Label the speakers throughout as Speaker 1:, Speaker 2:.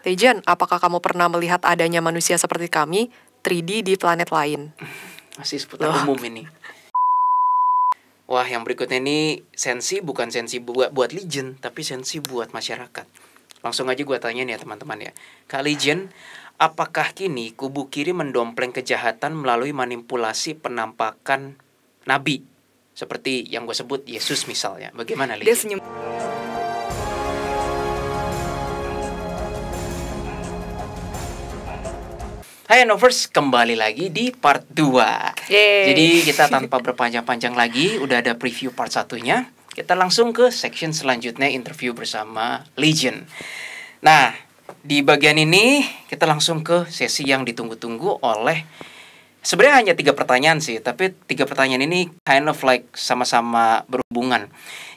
Speaker 1: Legion, apakah kamu pernah melihat adanya manusia seperti kami 3D di planet lain?
Speaker 2: Masih seputar umum ini. Wah, yang berikutnya ini bukan sensi buat Legion, tapi sensi buat masyarakat. Langsung aja gue tanya nih ya teman-teman ya. Kak Legion, apakah kini kubu kiri mendompleng kejahatan melalui manipulasi penampakan nabi? Seperti yang gue sebut Yesus misalnya. Bagaimana Legion?
Speaker 1: Dia senyum.
Speaker 2: Hai Novers, kembali lagi di part 2.
Speaker 1: Yeay.
Speaker 2: Jadi kita tanpa berpanjang-panjang lagi, udah ada preview part 1-nya. Kita langsung ke section selanjutnya, interview bersama Legion. Nah, di bagian ini kita langsung ke sesi yang ditunggu-tunggu oleh, sebenarnya hanya 3 pertanyaan sih, tapi 3 pertanyaan ini kind of like sama-sama berhubungan,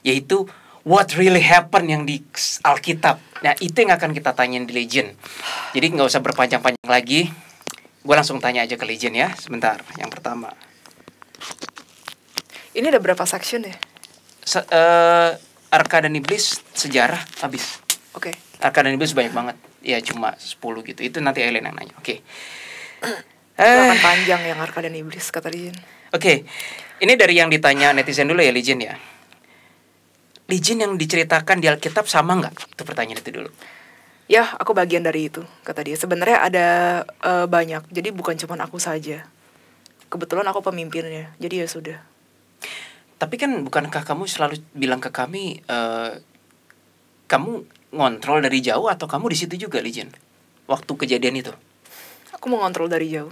Speaker 2: yaitu what really happened yang di Alkitab. Nah, itu yang akan kita tanyain di Legion. Jadi nggak usah berpanjang-panjang lagi. Gue langsung tanya aja ke Legion ya. Sebentar, yang pertama.
Speaker 1: Ini ada berapa section ya?
Speaker 2: Arka dan Iblis, sejarah, habis.
Speaker 1: Oke.
Speaker 2: Arka dan Iblis banyak banget. Ya cuma 10 gitu. Itu nanti Ellen yang nanya. Oke.
Speaker 1: Akan panjang yang Arka dan Iblis, kata Legion.
Speaker 2: Oke. Ini dari yang ditanya netizen dulu ya, Legion ya. Legion yang diceritakan di Alkitab sama nggak? Itu pertanyaan itu dulu.
Speaker 1: Ya, aku bagian dari itu, kata dia. Sebenarnya ada banyak, jadi bukan cuma aku saja. Kebetulan aku pemimpinnya, jadi ya sudah.
Speaker 2: Tapi kan bukankah kamu selalu bilang ke kami, kamu ngontrol dari jauh atau kamu di situ juga, Legion? Waktu kejadian itu.
Speaker 1: Aku mau ngontrol dari jauh.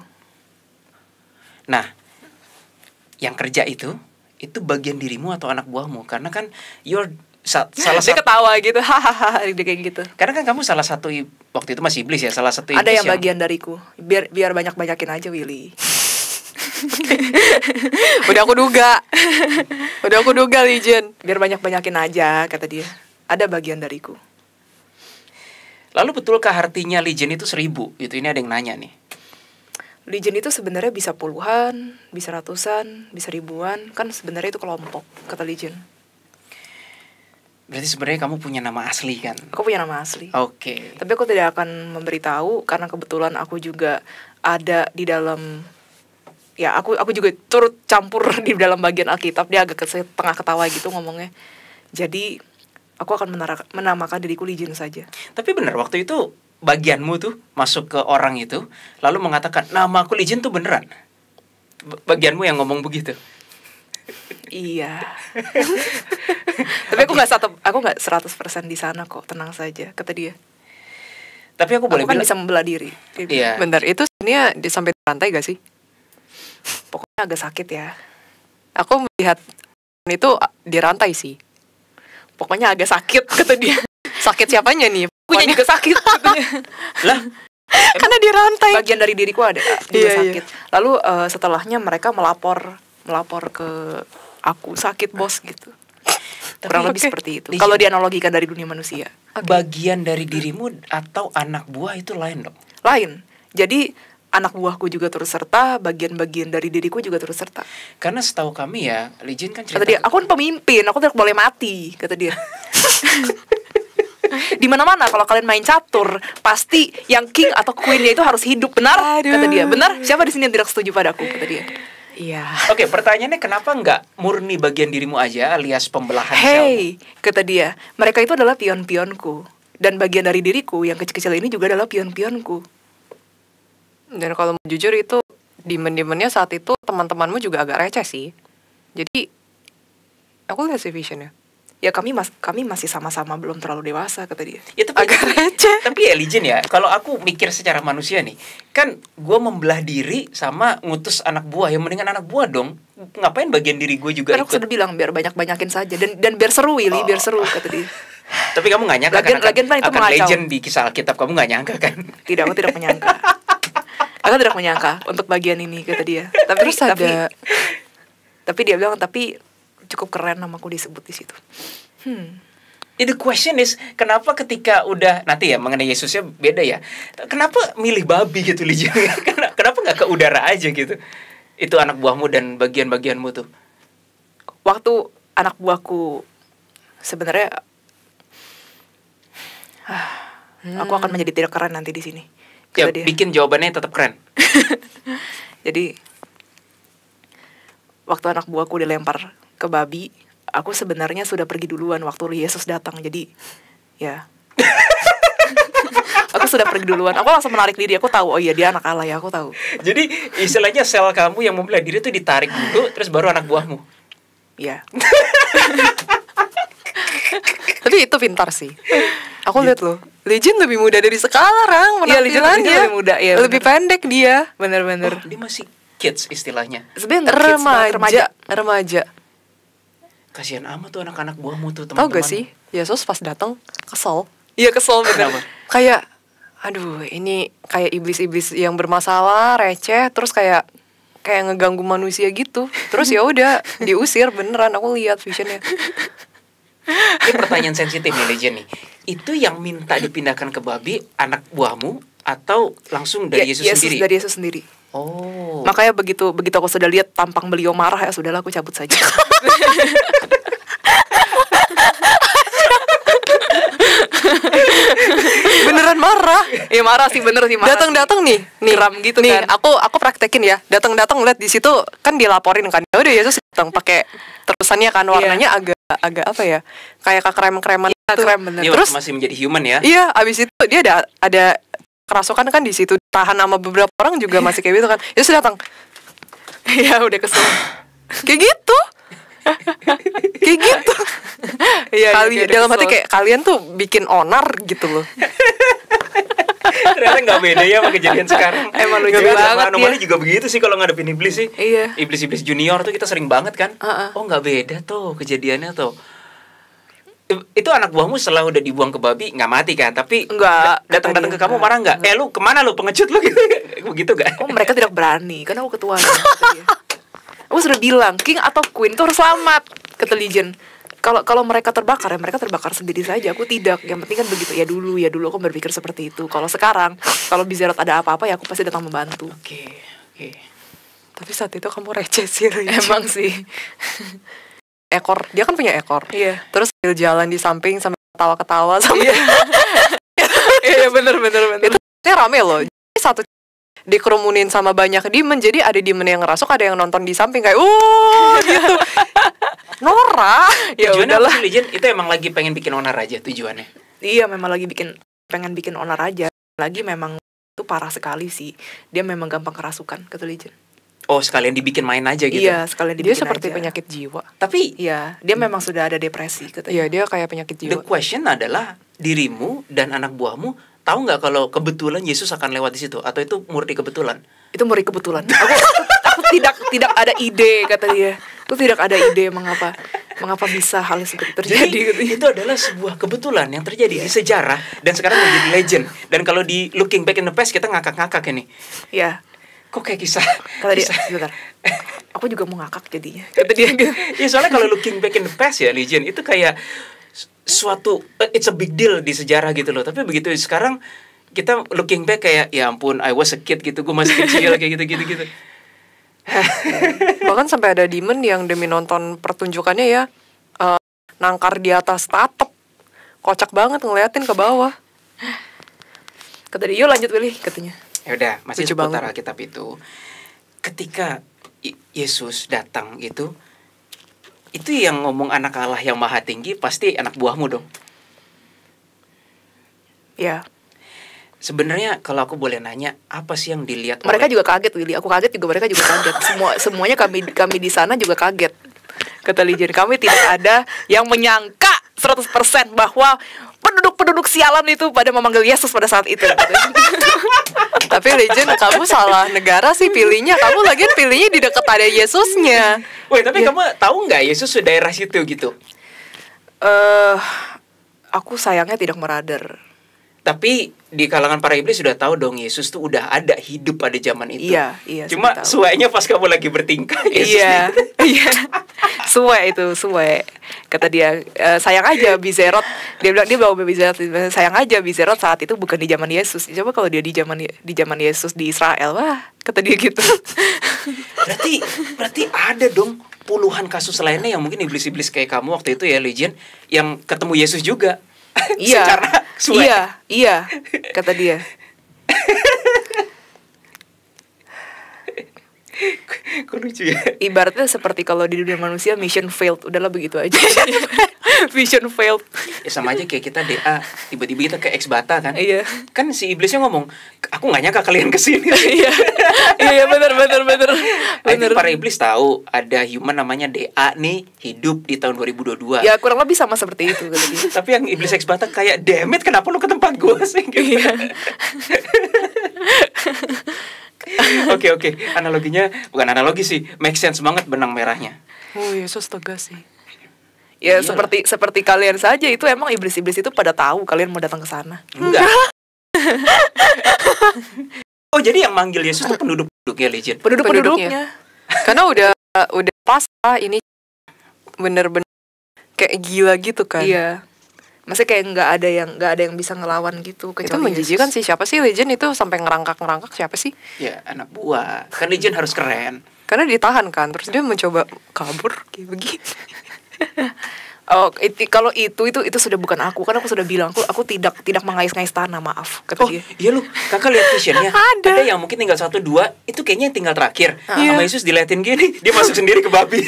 Speaker 2: Nah, yang kerja itu bagian dirimu atau anak buahmu? Karena kan you're salah
Speaker 1: dia
Speaker 2: satu.
Speaker 1: ketawa gitu, hahaha, dia kayak gitu.
Speaker 2: Karena kan kamu salah satu, waktu itu masih iblis ya, salah satu iblis.
Speaker 1: Ada yang bagian dariku. Biar banyak-banyakin aja, Willy. Udah aku duga, Legion. Biar banyak-banyakin aja, kata dia. Ada bagian dariku.
Speaker 2: Lalu betulkah artinya Legion itu 1000? Itu ini ada yang nanya nih.
Speaker 1: Legion itu sebenarnya bisa puluhan, bisa ratusan, bisa ribuan. Kan sebenarnya itu kelompok, kata Legion.
Speaker 2: Berarti sebenarnya kamu punya nama asli kan?
Speaker 1: Aku punya nama asli.
Speaker 2: Oke.
Speaker 1: Tapi aku tidak akan memberitahu karena kebetulan aku juga ada di dalam. Ya, aku juga turut campur di dalam bagian Alkitab. Dia agak setengah ketawa gitu ngomongnya. Jadi aku akan menamakan diriku Legion saja.
Speaker 2: Tapi benar, waktu itu bagianmu tuh masuk ke orang itu, lalu mengatakan nama aku Legion tuh beneran? Bagianmu yang ngomong begitu?
Speaker 1: Iya. Tapi aku nggak 100% di sana kok, tenang saja, kata dia.
Speaker 2: Tapi aku boleh
Speaker 1: kan
Speaker 2: bilang
Speaker 1: bisa membela diri.
Speaker 2: Iya.
Speaker 1: Bentar, itu sebenarnya sampai rantai gak sih? Pokoknya agak sakit ya. Aku melihat itu di rantai sih. Pokoknya agak sakit, kata dia. Sakit siapanya nih? Punya juga sakit, katanya.
Speaker 2: Lah,
Speaker 1: karena di rantai. Bagian dari diriku ada juga sakit.
Speaker 2: Iya.
Speaker 1: Lalu setelahnya mereka melapor ke aku, sakit bos gitu. Kurang lebih seperti itu. Kalau dianalogikan dari dunia manusia.
Speaker 2: Bagian dari dirimu atau anak buah itu lain dong?
Speaker 1: Lain. Jadi anak buahku juga turut serta, bagian-bagian dari diriku juga turut serta.
Speaker 2: Karena setahu kami ya, Legion kan cerita.
Speaker 1: Kata dia, aku kan pemimpin, aku tidak boleh mati, kata dia. Di mana-mana kalau kalian main catur, pasti yang king atau queennya itu harus hidup, benar? Aduh. Kata dia, benar? Siapa di sini yang tidak setuju padaku? Kata dia. Iya.
Speaker 2: Oke, pertanyaannya kenapa nggak murni bagian dirimu aja alias pembelahan
Speaker 1: Hey, kata dia, mereka itu adalah pion-pionku. Dan bagian dari diriku yang kecil-kecil ini juga adalah pion-pionku. Dan kalau mau jujur itu, demon-demonnya saat itu teman-temanmu juga agak receh sih. Jadi, aku lihat sih visionnya. Ya kami masih sama-sama belum terlalu dewasa, kata dia.
Speaker 2: Ya tapi
Speaker 1: agak receh.
Speaker 2: Tapi ya Legion ya, kalau aku mikir secara manusia nih, kan gue membelah diri sama ngutus anak buah, yang mendingan anak buah dong. Ngapain bagian diri gue juga
Speaker 1: ikut? Aku sudah bilang biar banyak-banyakin saja dan biar seru, Willy, biar seru, kata dia.
Speaker 2: Tapi kamu nggak nyangka
Speaker 1: lagian kan itu
Speaker 2: akan Legion di kisah Alkitab, kamu nggak nyangka kan?
Speaker 1: Tidak, aku tidak menyangka. Aku tidak menyangka untuk bagian ini, kata dia. Tapi dia bilang, tapi cukup keren namaku disebut di situ.
Speaker 2: The question is, kenapa ketika udah nanti ya mengenai Yesusnya beda ya? Kenapa milih babi gitu Legion? Kenapa nggak ke udara aja gitu? Itu anak buahmu dan bagian-bagianmu tuh.
Speaker 1: Waktu anak buahku sebenarnya Aku akan menjadi tidak keren nanti di sini.
Speaker 2: Ya, bikin jawabannya tetap keren.
Speaker 1: Jadi waktu anak buahku dilempar ke babi, aku sebenarnya sudah pergi duluan waktu Yesus datang. Jadi ya aku sudah pergi duluan. Aku langsung menarik diri. Aku tahu, oh iya dia anak Allah ya, aku tahu.
Speaker 2: Jadi istilahnya sel kamu yang membela diri itu ditarik dulu, terus baru anak buahmu.
Speaker 1: Iya. Tapi itu pintar sih. Aku lihat loh, Legion lebih muda dari sekarang. Iya, Legion lebih muda. Ya, lebih pendek dia. Bener-bener.
Speaker 2: Dia masih kids istilahnya.
Speaker 1: Sebenarnya remaja.
Speaker 2: Kasihan amat tuh anak-anak buahmu tuh,
Speaker 1: Tau
Speaker 2: teman-teman.
Speaker 1: gak sih, Yesus pas datang kesel. Iya kesel bener. Kayak, aduh ini kayak iblis-iblis yang bermasalah, receh, terus kayak ngeganggu manusia gitu. Terus ya udah diusir beneran. Aku lihat visionnya.
Speaker 2: Ini pertanyaan sensitif nih, Legion nih. Itu yang minta dipindahkan ke babi anak buahmu atau langsung dari Yesus sendiri?
Speaker 1: Dari Yesus sendiri.
Speaker 2: Oh.
Speaker 1: Makanya begitu aku sudah lihat tampang beliau marah, ya sudahlah aku cabut saja. Beneran marah. Ya marah sih, bener sih marah. Datang nih geram gitu nih, kan. Aku praktekin ya. Datang lihat di situ kan dilaporin kan. Ya udah Yesus datang pakai terusannya kan warnanya agak apa ya? Kayak krem-kreman gitu. Krem bener.
Speaker 2: Terus masih menjadi human ya.
Speaker 1: Iya, abis itu dia ada kerasukan kan di situ, tahan sama beberapa orang juga masih kayak gitu kan. Yesus datang. Ya udah kesel. Kayak gitu. Kayak gitu. Iya, dalam hati kayak kalian tuh bikin onar gitu loh.
Speaker 2: Ternyata gak beda ya sama kejadian sekarang.
Speaker 1: Emang lucu banget
Speaker 2: anomali juga begitu sih kalau ngadepin iblis sih.
Speaker 1: Iya.
Speaker 2: Iblis-iblis junior tuh kita sering banget kan. Oh gak beda tuh kejadiannya tuh. Itu anak buahmu setelah udah dibuang ke babi gak mati kan? Tapi datang ke kamu marah gak? Lu kemana lu, pengecut lu gitu. Begitu gak?
Speaker 1: Oh mereka tidak berani, karena aku ketuanya. Aku sudah bilang, king atau queen itu harus selamat, kata Legion. Kalau mereka terbakar ya mereka terbakar sendiri saja. Aku tidak. Yang penting kan begitu. Ya dulu aku berpikir seperti itu. Kalau sekarang, kalau Bizerot ada apa-apa ya aku pasti datang membantu.
Speaker 2: Oke.
Speaker 1: Tapi saat itu kamu receh sih. Emang sih. Ekor, dia kan punya ekor. Iya. Terus jalan di samping sambil ketawa-ketawa sambil. Iya bener. Itu rame loh. Jadi satu dikerumunin sama banyak demon, jadi ada demon yang ngerasuk, ada yang nonton di samping kayak gitu. Nora.
Speaker 2: Ya udahlah. Legion itu emang lagi pengen bikin onar aja tujuannya.
Speaker 1: Iya, memang lagi pengen bikin onar aja. Lagi memang itu parah sekali sih. Dia memang gampang kerasukan, kata Legion.
Speaker 2: Oh, sekalian dibikin main aja gitu.
Speaker 1: Iya, sekalian dibikin.
Speaker 2: Dia seperti
Speaker 1: aja.
Speaker 2: Penyakit jiwa. Tapi
Speaker 1: iya, dia memang sudah ada depresi katanya. Iya, dia kayak penyakit jiwa.
Speaker 2: The question adalah dirimu dan anak buahmu tahu nggak kalau kebetulan Yesus akan lewat di situ atau itu murni kebetulan?
Speaker 1: Itu murni kebetulan. Aku tidak ada ide, kata dia. Aku tidak ada ide mengapa bisa hal seperti terjadi.
Speaker 2: Jadi, itu adalah sebuah kebetulan yang terjadi di sejarah dan sekarang menjadi legend. Dan kalau di looking back in the past kita ngakak-ngakak ini.
Speaker 1: Iya.
Speaker 2: Kok kayak kisah?
Speaker 1: Kata dia, sebentar. Aku juga mau ngakak jadinya. Kata dia gitu.
Speaker 2: Ya soalnya kalau looking back in the past ya Legion itu kayak suatu it's a big deal di sejarah gitu loh. Tapi begitu sekarang kita looking back kayak ya ampun I was a kid gitu, gue masih kecil kayak gitu.
Speaker 1: Bahkan sampai ada demon yang demi nonton pertunjukannya ya nangkar di atas tatep. Kocak banget ngeliatin ke bawah. Kata dia, yuk lanjut Willy, katanya.
Speaker 2: Ya udah, masih seputar Alkitab itu. Ketika Yesus datang itu yang ngomong anak Allah yang maha tinggi pasti anak buahmu dong.
Speaker 1: Ya.
Speaker 2: Sebenarnya kalau aku boleh nanya, apa sih yang dilihat
Speaker 1: mereka juga kaget, Willy. Aku kaget juga, mereka juga kaget. Semuanya kami di sana juga kaget. Kata Legion, kami tidak ada yang menyangka 100% bahwa penduduk sialan itu pada memanggil Yesus pada saat itu. Tapi Legion, kamu salah negara sih pilihnya. Kamu lagian pilihnya di dekat ada Yesusnya.
Speaker 2: Woi, tapi kamu tahu nggak Yesus daerah situ gitu?
Speaker 1: Aku sayangnya tidak meradar.
Speaker 2: Tapi di kalangan para iblis sudah tahu dong Yesus tuh udah ada hidup pada zaman itu.
Speaker 1: Iya.
Speaker 2: Cuma suainya pas kamu lagi bertingkah.
Speaker 1: Iya. Suai. Kata dia, sayang aja Bizerot. Dia bilang dia bawa Bizerot. Sayang aja Bizerot saat itu bukan di zaman Yesus. Coba kalau dia di zaman Yesus di Israel, wah, kata dia gitu.
Speaker 2: Berarti ada dong puluhan kasus lainnya yang mungkin iblis-iblis kayak kamu waktu itu ya Legion yang ketemu Yesus juga.
Speaker 1: Iya. Iya, kata dia.
Speaker 2: Kok lucu ya?
Speaker 1: Ibaratnya seperti kalau di dunia manusia mission failed, udahlah begitu aja. Mission failed.
Speaker 2: Ya sama aja kayak kita DA, tiba-tiba kita ke X Bata kan?
Speaker 1: Iya.
Speaker 2: Kan si iblisnya ngomong, aku nggak nyangka kalian kesini.
Speaker 1: Iya benar.
Speaker 2: I think para iblis tahu ada human namanya DA nih hidup di tahun 2022.
Speaker 1: Ya kurang lebih sama seperti itu kata dia.
Speaker 2: Tapi yang iblis X Bata kayak, damn it, kenapa lu ke tempat gue sih?
Speaker 1: Iya.
Speaker 2: Oke, analoginya bukan analogi sih, make sense banget benang merahnya.
Speaker 1: Oh Yesus tegas sih. Ya seperti kalian saja, itu emang iblis-iblis itu pada tahu kalian mau datang ke sana.
Speaker 2: Enggak. Oh jadi yang manggil Yesus itu penduduknya Legion.
Speaker 1: Penduduknya.
Speaker 3: Karena udah pas lah ini bener-bener kayak gila gitu kan.
Speaker 1: Iya. Maksudnya kayak nggak ada yang bisa ngelawan gitu.
Speaker 3: Itu menjijikan sih. Siapa sih Legion itu sampai ngerangkak siapa sih?
Speaker 2: Ya anak buah. Kan Legion harus keren.
Speaker 3: Karena ditahan kan, terus dia mencoba kabur kayak begini.
Speaker 1: Oh, kalau itu sudah bukan aku, kan aku sudah bilang aku tidak mengais-ngais tanah, maaf kata dia.
Speaker 2: Iya lu, kakak lihat visionnya. Ada yang mungkin tinggal 1-2, itu kayaknya yang tinggal terakhir. Sama Yesus diliatin gini, dia masuk sendiri ke babi.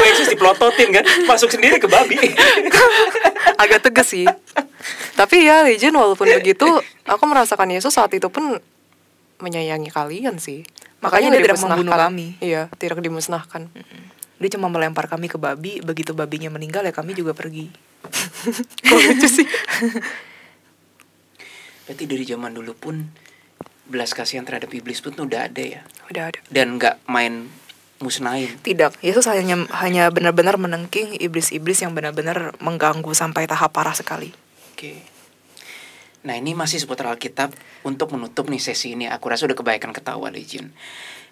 Speaker 2: Yesus dipelototin kan, masuk sendiri ke babi.
Speaker 3: Agak tegas sih. Tapi ya Legion walaupun begitu, aku merasakan Yesus saat itu pun menyayangi kalian sih.
Speaker 1: Makanya dia tidak membunuh kami.
Speaker 3: Iya, tidak dimusnahkan.
Speaker 1: Dia cuma melempar kami ke babi. Begitu babinya meninggal ya kami juga pergi.
Speaker 3: Kok lucu sih.
Speaker 2: Berarti dari zaman dulu pun belas kasihan terhadap iblis pun udah ada ya.
Speaker 1: Udah ada.
Speaker 2: Dan nggak main musnahin.
Speaker 1: Tidak, Yesus hanya benar-benar menengking iblis-iblis yang benar-benar mengganggu sampai tahap parah sekali.
Speaker 2: Oke. Nah ini masih seputar Alkitab. Untuk menutup nih sesi ini, aku rasa udah kebaikan ketawa Legion.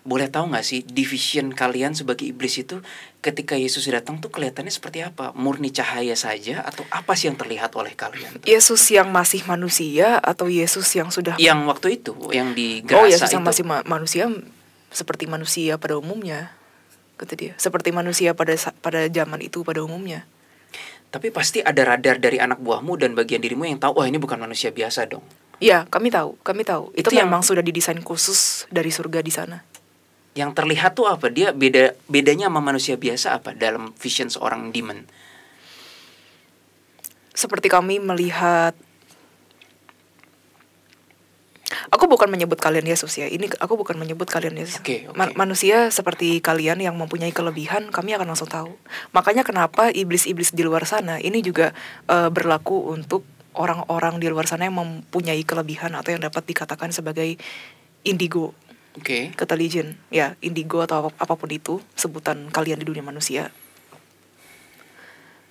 Speaker 2: Boleh tahu gak sih division kalian sebagai iblis itu ketika Yesus datang tuh kelihatannya seperti apa? Murni cahaya saja atau apa sih yang terlihat oleh kalian?
Speaker 1: Yesus yang masih manusia atau Yesus yang sudah...
Speaker 2: Yang waktu itu, yang di Gerasa itu.
Speaker 1: Yesus yang masih manusia seperti manusia pada umumnya, kata dia. Seperti manusia pada zaman itu pada umumnya.
Speaker 2: Tapi pasti ada radar dari anak buahmu dan bagian dirimu yang tahu, ini bukan manusia biasa dong.
Speaker 1: Iya, kami tahu. Itu memang sudah didesain khusus dari surga di sana.
Speaker 2: Yang terlihat tuh apa? Dia bedanya sama manusia biasa apa dalam vision seorang demon?
Speaker 1: Seperti kami melihat, aku bukan menyebut kalian Yesus ya. Ini aku bukan menyebut kalian Yesus.
Speaker 2: Okay.
Speaker 1: Manusia seperti kalian yang mempunyai kelebihan, kami akan langsung tahu. Makanya kenapa iblis-iblis di luar sana ini juga berlaku untuk orang-orang di luar sana yang mempunyai kelebihan atau yang dapat dikatakan sebagai indigo. Kata Legion, ya indigo atau apapun itu sebutan kalian di dunia manusia.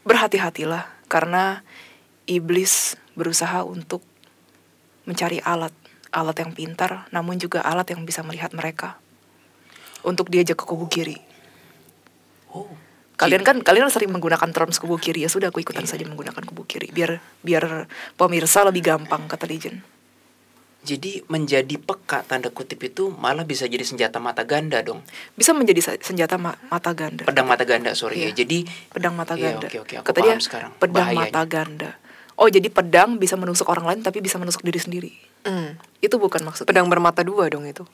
Speaker 1: Berhati-hatilah karena iblis berusaha untuk mencari alat yang pintar, namun juga alat yang bisa melihat mereka untuk diajak ke kubu kiri. Kalian sering menggunakan terms kubu kiri, ya sudah aku ikutan saja menggunakan kubu kiri biar pemirsa lebih gampang, kata Legion.
Speaker 2: Jadi menjadi peka tanda kutip itu malah bisa jadi senjata mata ganda dong.
Speaker 1: Bisa menjadi senjata mata ganda.
Speaker 2: Pedang mata ganda, sorry ya. Jadi
Speaker 1: pedang mata ganda.
Speaker 2: Oke,
Speaker 1: kata dia sekarang pedang bahayanya. Mata ganda. Oh, jadi pedang bisa menusuk orang lain tapi bisa menusuk diri sendiri. Itu bukan maksud.
Speaker 3: Pedang bermata dua dong itu.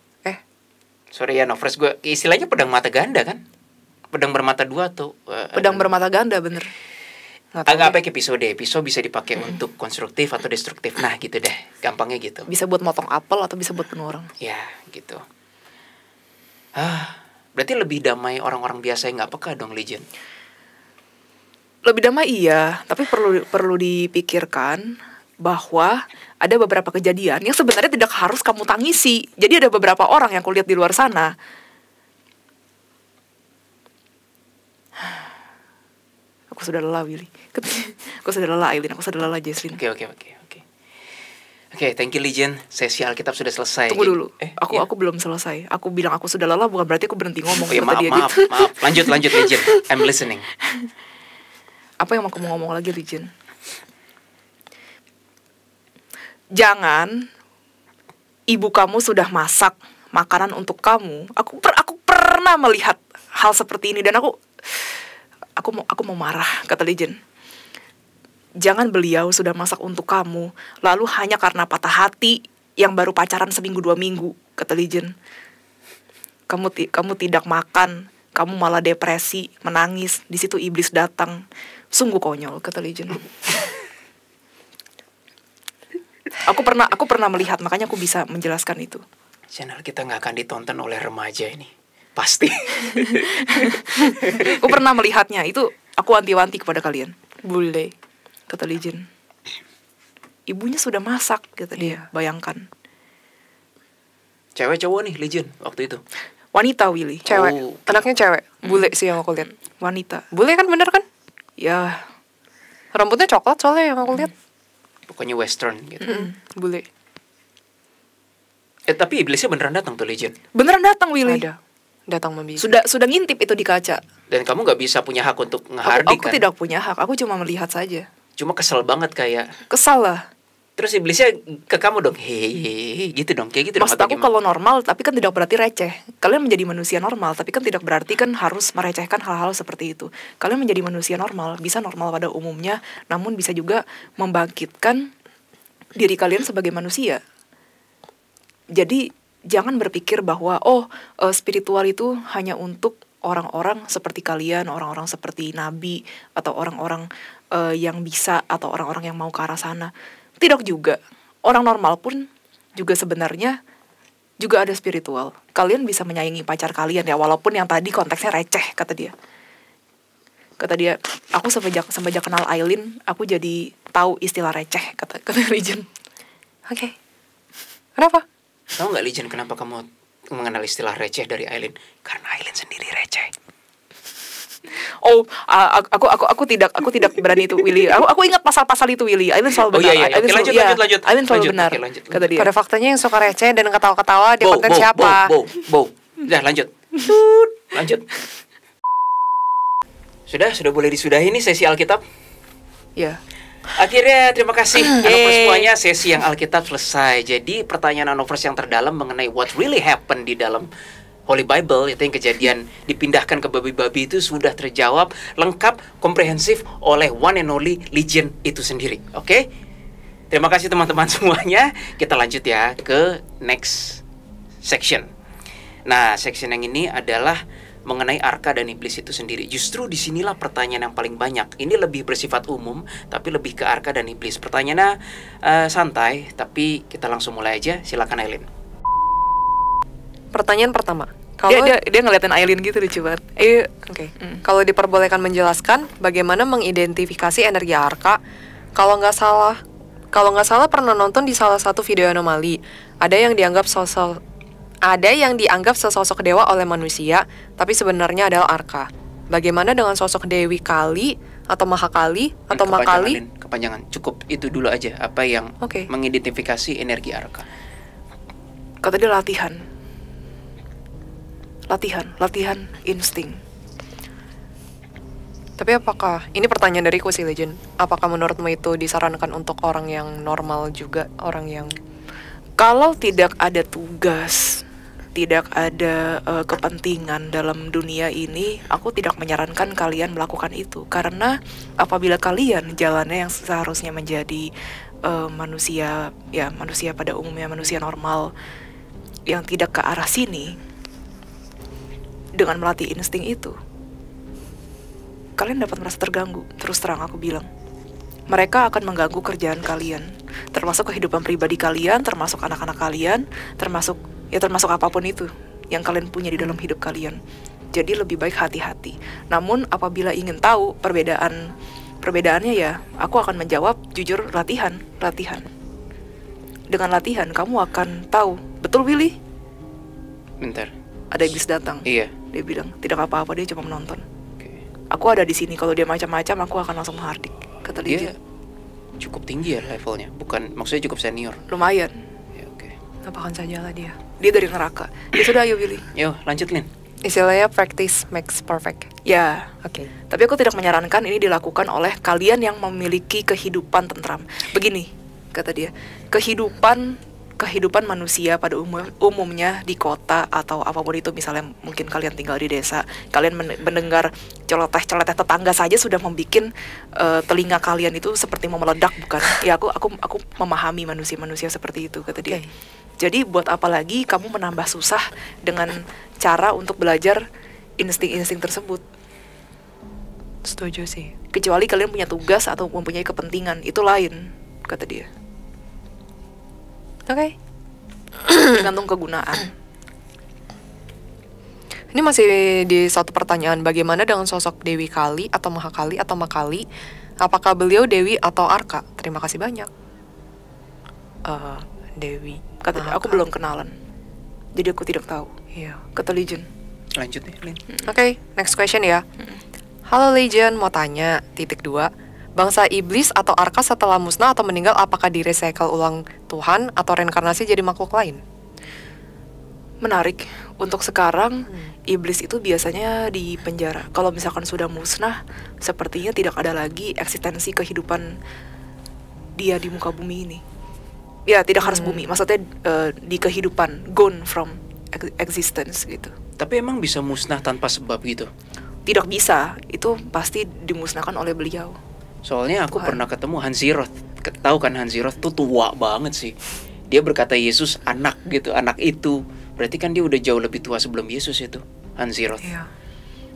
Speaker 2: Sorry ya, Novres, gue istilahnya pedang mata ganda kan? Pedang bermata dua tuh.
Speaker 1: Pedang bermata ganda, bener.
Speaker 2: Agak apa episode bisa dipakai untuk konstruktif atau destruktif. Nah gitu deh, gampangnya gitu.
Speaker 1: Bisa buat motong apel atau bisa buat bunuh orang.
Speaker 2: Ya gitu. Berarti lebih damai orang-orang biasa yang nggak peka dong, Legion.
Speaker 1: Lebih damai iya, tapi perlu dipikirkan bahwa ada beberapa kejadian yang sebenarnya tidak harus kamu tangisi. Jadi ada beberapa orang yang kulihat di luar sana. Aku sudah lelah, Willy. Aku sudah lelah, Aileen. Aku sudah lelah, Jesslyn.
Speaker 2: Oke, thank you, Legion. Sesi Alkitab sudah selesai.
Speaker 1: Tunggu dulu. Aku belum selesai. Aku bilang aku sudah lelah bukan berarti aku berhenti ngomong.
Speaker 2: Maaf. Lanjut, Legion. I'm listening.
Speaker 1: Apa yang aku mau ngomong lagi, Legion? Jangan ibu kamu sudah masak makanan untuk kamu. Aku pernah melihat hal seperti ini dan aku mau marah, kata Legion. Jangan beliau sudah masak untuk kamu, lalu hanya karena patah hati yang baru pacaran seminggu 2 minggu, kata Legend. Kamu tidak makan, kamu malah depresi, menangis. Di situ iblis datang. Sungguh konyol, kata Legend. Aku pernah melihat, makanya aku bisa menjelaskan itu.
Speaker 2: Channel kita nggak akan ditonton oleh remaja ini, pasti.
Speaker 1: Aku pernah melihatnya. Itu aku wanti-wanti kepada kalian. Bule, kata Legend. Ibunya sudah masak, kata dia. Bayangkan.
Speaker 2: Cewek cowok nih Legend waktu itu?
Speaker 1: Wanita, Willy.
Speaker 3: Cewek. Anaknya cewek. Bule sih yang aku lihat.
Speaker 1: Wanita.
Speaker 3: Bule kan, bener kan?
Speaker 1: Ya,
Speaker 3: Rambutnya coklat soalnya yang aku lihat.
Speaker 2: Pokoknya western gitu.
Speaker 1: bule.
Speaker 2: Tapi iblisnya beneran datang tuh Legend.
Speaker 1: Beneran datang, Willy.
Speaker 3: Ada. Datang membisu.
Speaker 1: Sudah ngintip itu di kaca.
Speaker 2: Dan kamu nggak bisa punya hak untuk ngehardik
Speaker 1: Aku
Speaker 2: kan?
Speaker 1: tidak punya hak. Aku cuma melihat saja.
Speaker 2: Cuma kesel banget kayak.
Speaker 1: Kesal lah.
Speaker 2: Terus iblisnya ke kamu dong, hehehe, gitu dong, kayak gitu dong.
Speaker 1: Maksud aku kalau normal, tapi kan tidak berarti receh. Kalian menjadi manusia normal, tapi kan tidak berarti kan harus merecehkan hal-hal seperti itu. Kalian menjadi manusia normal, bisa normal pada umumnya, namun bisa juga membangkitkan diri kalian sebagai manusia. Jadi jangan berpikir bahwa spiritual itu hanya untuk orang-orang seperti kalian, orang-orang seperti nabi, atau orang-orang yang bisa, atau orang-orang yang mau ke arah sana. Tidak juga. Orang normal pun juga sebenarnya juga ada spiritual. Kalian bisa menyayangi pacar kalian ya, walaupun yang tadi konteksnya receh, kata dia. Kata dia, aku semenjak kenal Aileen, aku jadi tahu istilah receh, kata Legend.
Speaker 3: Oke. Kenapa?
Speaker 2: Tahu nggak Legend kenapa kamu mengenal istilah receh dari Aileen? Karena Aileen sendiri receh.
Speaker 1: Aku tidak berani itu, Willy. Aku ingat pasal-pasal itu, Willy. Aileen selalu benar.
Speaker 2: Oke, lanjut.
Speaker 1: Aileen selalu benar.
Speaker 2: Lanjut.
Speaker 1: Kata dia.
Speaker 3: Pada faktanya yang suka receh dan ketawa-ketawa di konten siapa?
Speaker 2: Udah lanjut. Lanjut. Sudah boleh disudahi nih sesi Alkitab.
Speaker 1: Ya.
Speaker 2: Akhirnya terima kasih Anovers semuanya, sesi yang Alkitab selesai. Jadi pertanyaan Anovers yang terdalam mengenai what really happened di dalam Holy Bible, itu yang kejadian dipindahkan ke babi-babi itu sudah terjawab lengkap, komprehensif oleh one and only Legend itu sendiri. Oke? Terima kasih teman-teman semuanya. Kita lanjut ya ke next section. Nah, section yang ini adalah mengenai arka dan iblis itu sendiri. Justru disinilah pertanyaan yang paling banyak. Ini lebih bersifat umum, tapi lebih ke arka dan iblis. Pertanyaannya santai, tapi kita langsung mulai aja. Silakan Aileen.
Speaker 3: Pertanyaan pertama.
Speaker 1: Dia ngeliatin Aileen gitu lucu banget.
Speaker 3: Oke. Kalau diperbolehkan menjelaskan bagaimana mengidentifikasi energi arka, kalau nggak salah pernah nonton di salah satu video anomali, ada yang dianggap sesosok dewa oleh manusia, tapi sebenarnya adalah arka. Bagaimana dengan sosok Dewi Kali atau Mahakali atau Makali?
Speaker 2: Kepanjangan. Cukup itu dulu aja. Apa yang mengidentifikasi energi arka?
Speaker 1: Kata dia latihan insting.
Speaker 3: Tapi apakah, ini pertanyaan dariku sih Legend, apakah menurutmu itu disarankan untuk orang yang normal juga, orang yang...
Speaker 1: Kalau tidak ada tugas, tidak ada kepentingan dalam dunia ini, aku tidak menyarankan kalian melakukan itu. Karena apabila kalian jalannya yang seharusnya menjadi manusia pada umumnya, manusia normal yang tidak ke arah sini, dengan melatih insting itu, kalian dapat merasa terganggu. Terus terang aku bilang, mereka akan mengganggu kerjaan kalian, termasuk kehidupan pribadi kalian, termasuk anak-anak kalian, termasuk apapun itu yang kalian punya di dalam hidup kalian. Jadi lebih baik hati-hati. Namun apabila ingin tahu perbedaannya ya, aku akan menjawab jujur, latihan. Dengan latihan kamu akan tahu. Betul, Willy?
Speaker 2: Bentar.
Speaker 1: Ada iblis datang.
Speaker 2: Iya.
Speaker 1: Dia bilang tidak apa-apa, dia cuma menonton. Aku ada di sini, kalau dia macam-macam aku akan langsung menghardik, kata dia.
Speaker 2: Cukup tinggi ya levelnya, bukan maksudnya cukup senior.
Speaker 1: Lumayan.
Speaker 2: Ya, oke.
Speaker 3: Apakan sajalah dia.
Speaker 1: Dia dari neraka. Ya sudah, ayo Willy.
Speaker 2: Yuk, lanjut Lin.
Speaker 3: Istilahnya practice makes perfect.
Speaker 1: Ya.
Speaker 3: Oke.
Speaker 1: Tapi aku tidak menyarankan ini dilakukan oleh kalian yang memiliki kehidupan tentram. Begini, kata dia. Kehidupan manusia pada umumnya di kota atau apapun itu, misalnya mungkin kalian tinggal di desa, kalian mendengar celoteh tetangga saja sudah membuat telinga kalian itu seperti mau meledak, bukan? Ya aku memahami manusia seperti itu, kata dia. Jadi buat apa lagi kamu menambah susah dengan cara untuk belajar insting-insting tersebut?
Speaker 3: Setuju sih.
Speaker 1: Kecuali kalian punya tugas atau mempunyai kepentingan, itu lain, kata dia.
Speaker 3: Oke.
Speaker 1: Tergantung kegunaan.
Speaker 3: Ini masih di satu pertanyaan, bagaimana dengan sosok Dewi Kali atau Mahakali atau Makali? Apakah beliau Dewi atau Arka? Terima kasih banyak. Dewi.
Speaker 1: Kata dia, aku belum kenalan. Jadi aku tidak tahu.
Speaker 3: Iya.
Speaker 1: Kata Legion.
Speaker 2: Lanjut nih, Lin.
Speaker 3: Oke, next question ya. Halo Legion, mau tanya, (2) bangsa iblis atau Arka setelah musnah atau meninggal apakah di-recycle ulang Tuhan atau reinkarnasi jadi makhluk lain?
Speaker 1: Menarik. Untuk sekarang, iblis itu biasanya di penjara. Kalau misalkan sudah musnah, sepertinya tidak ada lagi eksistensi kehidupan dia di muka bumi ini. Ya, tidak harus bumi. Maksudnya di kehidupan, gone from existence gitu.
Speaker 2: Tapi emang bisa musnah tanpa sebab gitu?
Speaker 1: Tidak bisa. Itu pasti dimusnahkan oleh beliau.
Speaker 2: Soalnya aku pernah ketemu Hanziroth. Tahu kan Hanziroth tuh tua banget sih. Dia berkata Yesus anak gitu, anak itu. Berarti kan dia udah jauh lebih tua sebelum Yesus itu, Hanziroth.
Speaker 1: Iya.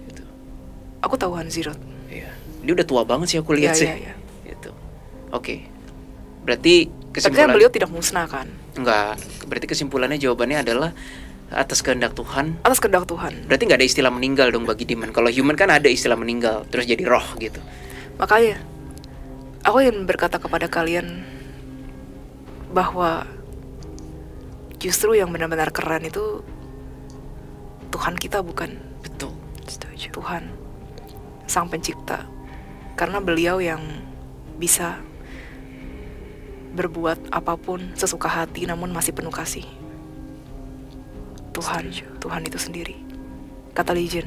Speaker 2: Gitu.
Speaker 1: Aku tahu Hanziroth.
Speaker 2: Iya. Dia udah tua banget sih aku lihat sih.
Speaker 1: Iya.
Speaker 2: Gitu. Oke. Berarti
Speaker 1: Tapi kan beliau tidak musnah kan?
Speaker 2: Enggak. Berarti kesimpulannya jawabannya adalah atas kehendak Tuhan.
Speaker 1: Atas kehendak Tuhan.
Speaker 2: Berarti nggak ada istilah meninggal dong bagi demon. Kalau human kan ada istilah meninggal, terus jadi roh gitu.
Speaker 1: Makanya aku ingin berkata kepada kalian bahwa justru yang benar-benar keren itu Tuhan kita, bukan?
Speaker 2: Betul.
Speaker 3: Setuju.
Speaker 1: Tuhan, Sang Pencipta. Karena beliau yang bisa berbuat apapun sesuka hati namun masih penuh kasih. Tuhan itu sendiri. Kata Legion.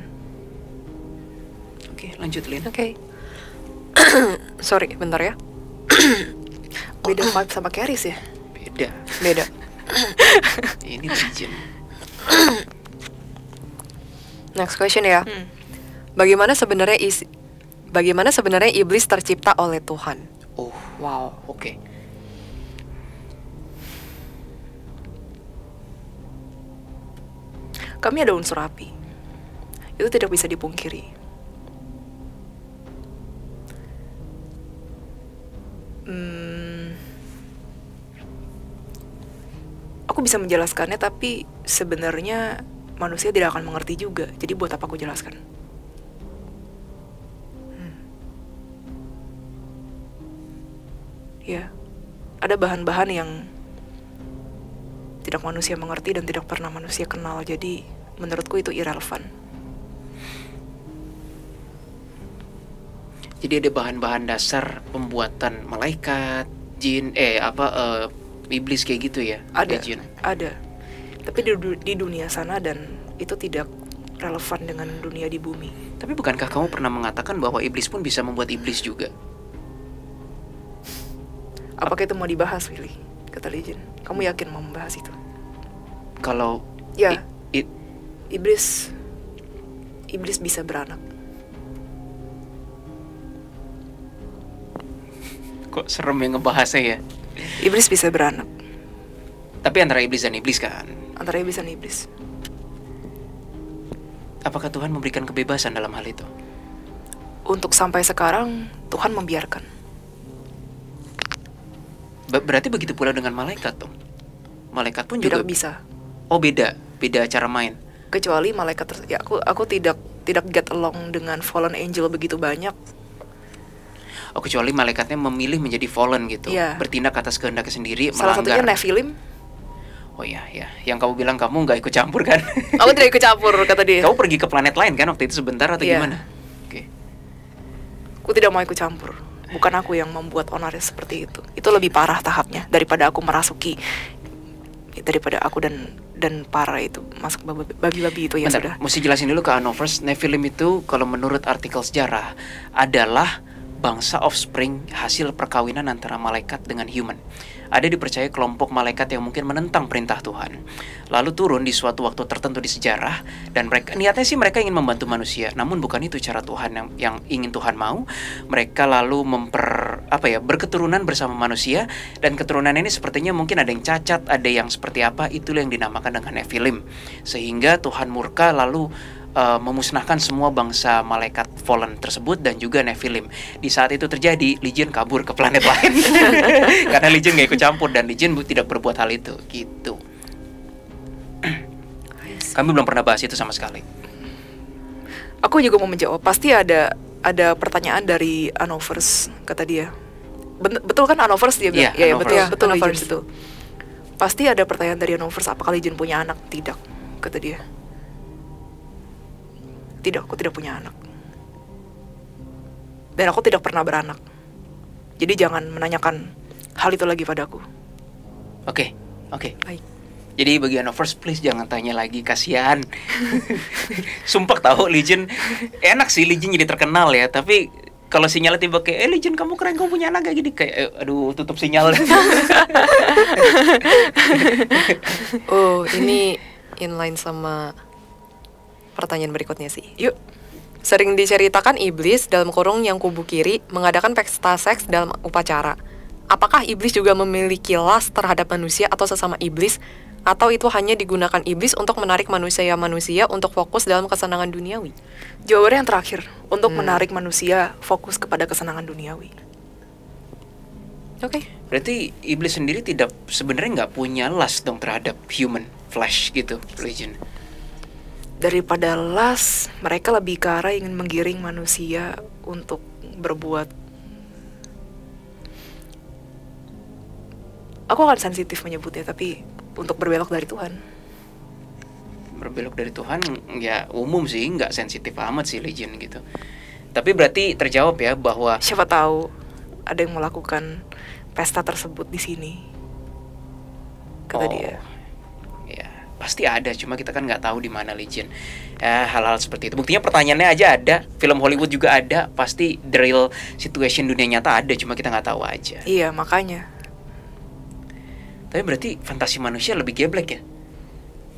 Speaker 2: Oke, lanjut Lin.
Speaker 3: Oke. Sorry, bentar ya.
Speaker 1: Beda vibe sama Keris ya?
Speaker 3: Beda.
Speaker 2: Ini Legion.
Speaker 3: Next question ya. Bagaimana sebenarnya iblis tercipta oleh Tuhan?
Speaker 2: Oh,
Speaker 3: Wow.
Speaker 2: oke.
Speaker 1: Kami ada unsur api. Itu tidak bisa dipungkiri. Aku bisa menjelaskannya, tapi sebenarnya manusia tidak akan mengerti juga. Jadi buat apa aku jelaskan? Ya, ada bahan-bahan yang tidak manusia mengerti dan tidak pernah manusia kenal. Jadi menurutku itu irrelevan.
Speaker 2: Jadi ada bahan-bahan dasar pembuatan malaikat, jin, iblis kayak gitu ya?
Speaker 1: Ada,
Speaker 2: Jin.
Speaker 1: ada. Tapi di dunia sana, dan itu tidak relevan dengan dunia di bumi.
Speaker 2: Tapi bukankah kamu pernah mengatakan bahwa iblis pun bisa membuat iblis juga?
Speaker 1: Apakah itu mau dibahas, Willy? Kata Legion. Kamu yakin mau membahas itu?
Speaker 2: Kalau
Speaker 1: Ya, iblis bisa beranak.
Speaker 2: Kok serem ya ngebahasnya ya?
Speaker 1: Iblis bisa beranak.
Speaker 2: Tapi antara iblis dan iblis kan?
Speaker 1: Antara iblis dan iblis.
Speaker 2: Apakah Tuhan memberikan kebebasan dalam hal itu?
Speaker 1: Untuk sampai sekarang, Tuhan membiarkan.
Speaker 2: Berarti begitu pula dengan malaikat tuh. Malaikat pun juga
Speaker 1: Tidak bisa.
Speaker 2: Oh, beda cara main.
Speaker 1: Kecuali malaikat ya aku tidak get along dengan fallen angel begitu banyak.
Speaker 2: Oh, kecuali malaikatnya memilih menjadi fallen gitu.
Speaker 1: Iya.
Speaker 2: Bertindak atas kehendaknya sendiri,
Speaker 1: Salah
Speaker 2: melanggar.
Speaker 1: satunya Nephilim.
Speaker 2: Oh iya, yang kamu bilang kamu nggak ikut campur kan?
Speaker 1: Aku tidak ikut campur, kata dia.
Speaker 2: Kamu pergi ke planet lain kan waktu itu sebentar atau
Speaker 1: Iya.
Speaker 2: gimana? Oke.
Speaker 1: Aku tidak mau ikut campur. Bukan aku yang membuat Onaris seperti itu. Itu lebih parah tahapnya daripada aku merasuki, daripada aku dan para itu masuk babi-babi itu ya.
Speaker 2: Bentar,
Speaker 1: sudah.
Speaker 2: mesti jelasin dulu ke Anovers. Nephilim itu kalau menurut artikel sejarah adalah bangsa offspring hasil perkawinan antara malaikat dengan human. Ada dipercaya kelompok malaikat yang mungkin menentang perintah Tuhan, lalu turun di suatu waktu tertentu di sejarah, dan mereka niatnya sih mereka ingin membantu manusia, namun bukan itu cara Tuhan yang ingin Tuhan mau. Mereka lalu berketurunan bersama manusia, dan keturunan ini sepertinya mungkin ada yang cacat, ada yang seperti apa, itulah yang dinamakan dengan Nephilim. Sehingga Tuhan murka lalu memusnahkan semua bangsa malaikat fallen tersebut dan juga Nephilim. Di saat itu terjadi, Legion kabur ke planet lain karena Legion gak ikut campur dan Legion tidak berbuat hal itu gitu. Kami belum pernah bahas itu sama sekali.
Speaker 1: Aku juga mau menjawab. Pasti ada pertanyaan dari Anovers, kata dia. Betul kan Anovers dia bilang?
Speaker 2: Iya,
Speaker 1: betul Anovers itu. Pasti ada pertanyaan dari Anovers, apakah Legion punya anak? Tidak, kata dia. Tidak, aku tidak punya anak. Dan aku tidak pernah beranak. Jadi jangan menanyakan hal itu lagi padaku.
Speaker 2: Oke.
Speaker 1: Baik.
Speaker 2: Jadi bagi Anovers, please jangan tanya lagi, kasihan. Sumpah tahu Legion enak sih, Legion jadi terkenal ya. Tapi kalau sinyalnya tiba kayak, Legion kamu keren, kamu punya anak kayak gini, kayak aduh tutup sinyal.
Speaker 3: Oh, ini inline sama pertanyaan berikutnya sih.
Speaker 1: Yuk.
Speaker 3: Sering diceritakan iblis dalam kurung yang kubu kiri mengadakan pesta seks dalam upacara. Apakah iblis juga memiliki lust terhadap manusia atau sesama iblis? Atau itu hanya digunakan iblis untuk menarik manusia untuk fokus dalam kesenangan duniawi?
Speaker 1: Jawabannya yang terakhir, untuk menarik manusia fokus kepada kesenangan duniawi.
Speaker 3: Oke.
Speaker 2: Berarti iblis sendiri sebenarnya nggak punya lust dong terhadap human flesh gitu, Legion.
Speaker 1: Daripada lust, mereka lebih ke arah ingin menggiring manusia untuk berbuat. Aku akan sensitif menyebutnya, tapi untuk berbelok dari Tuhan.
Speaker 2: Berbelok dari Tuhan ya umum sih, nggak sensitif amat sih Legion gitu. Tapi berarti terjawab ya bahwa
Speaker 1: siapa tahu ada yang melakukan pesta tersebut di sini, kata dia.
Speaker 2: Ya pasti ada, cuma kita kan nggak tahu di mana Legion. Hal-hal seperti itu. Buktinya pertanyaannya aja ada, film Hollywood juga ada, pasti the real situation dunia nyata ada, cuma kita nggak tahu aja.
Speaker 1: Iya makanya.
Speaker 2: Tapi berarti fantasi manusia lebih geblek ya.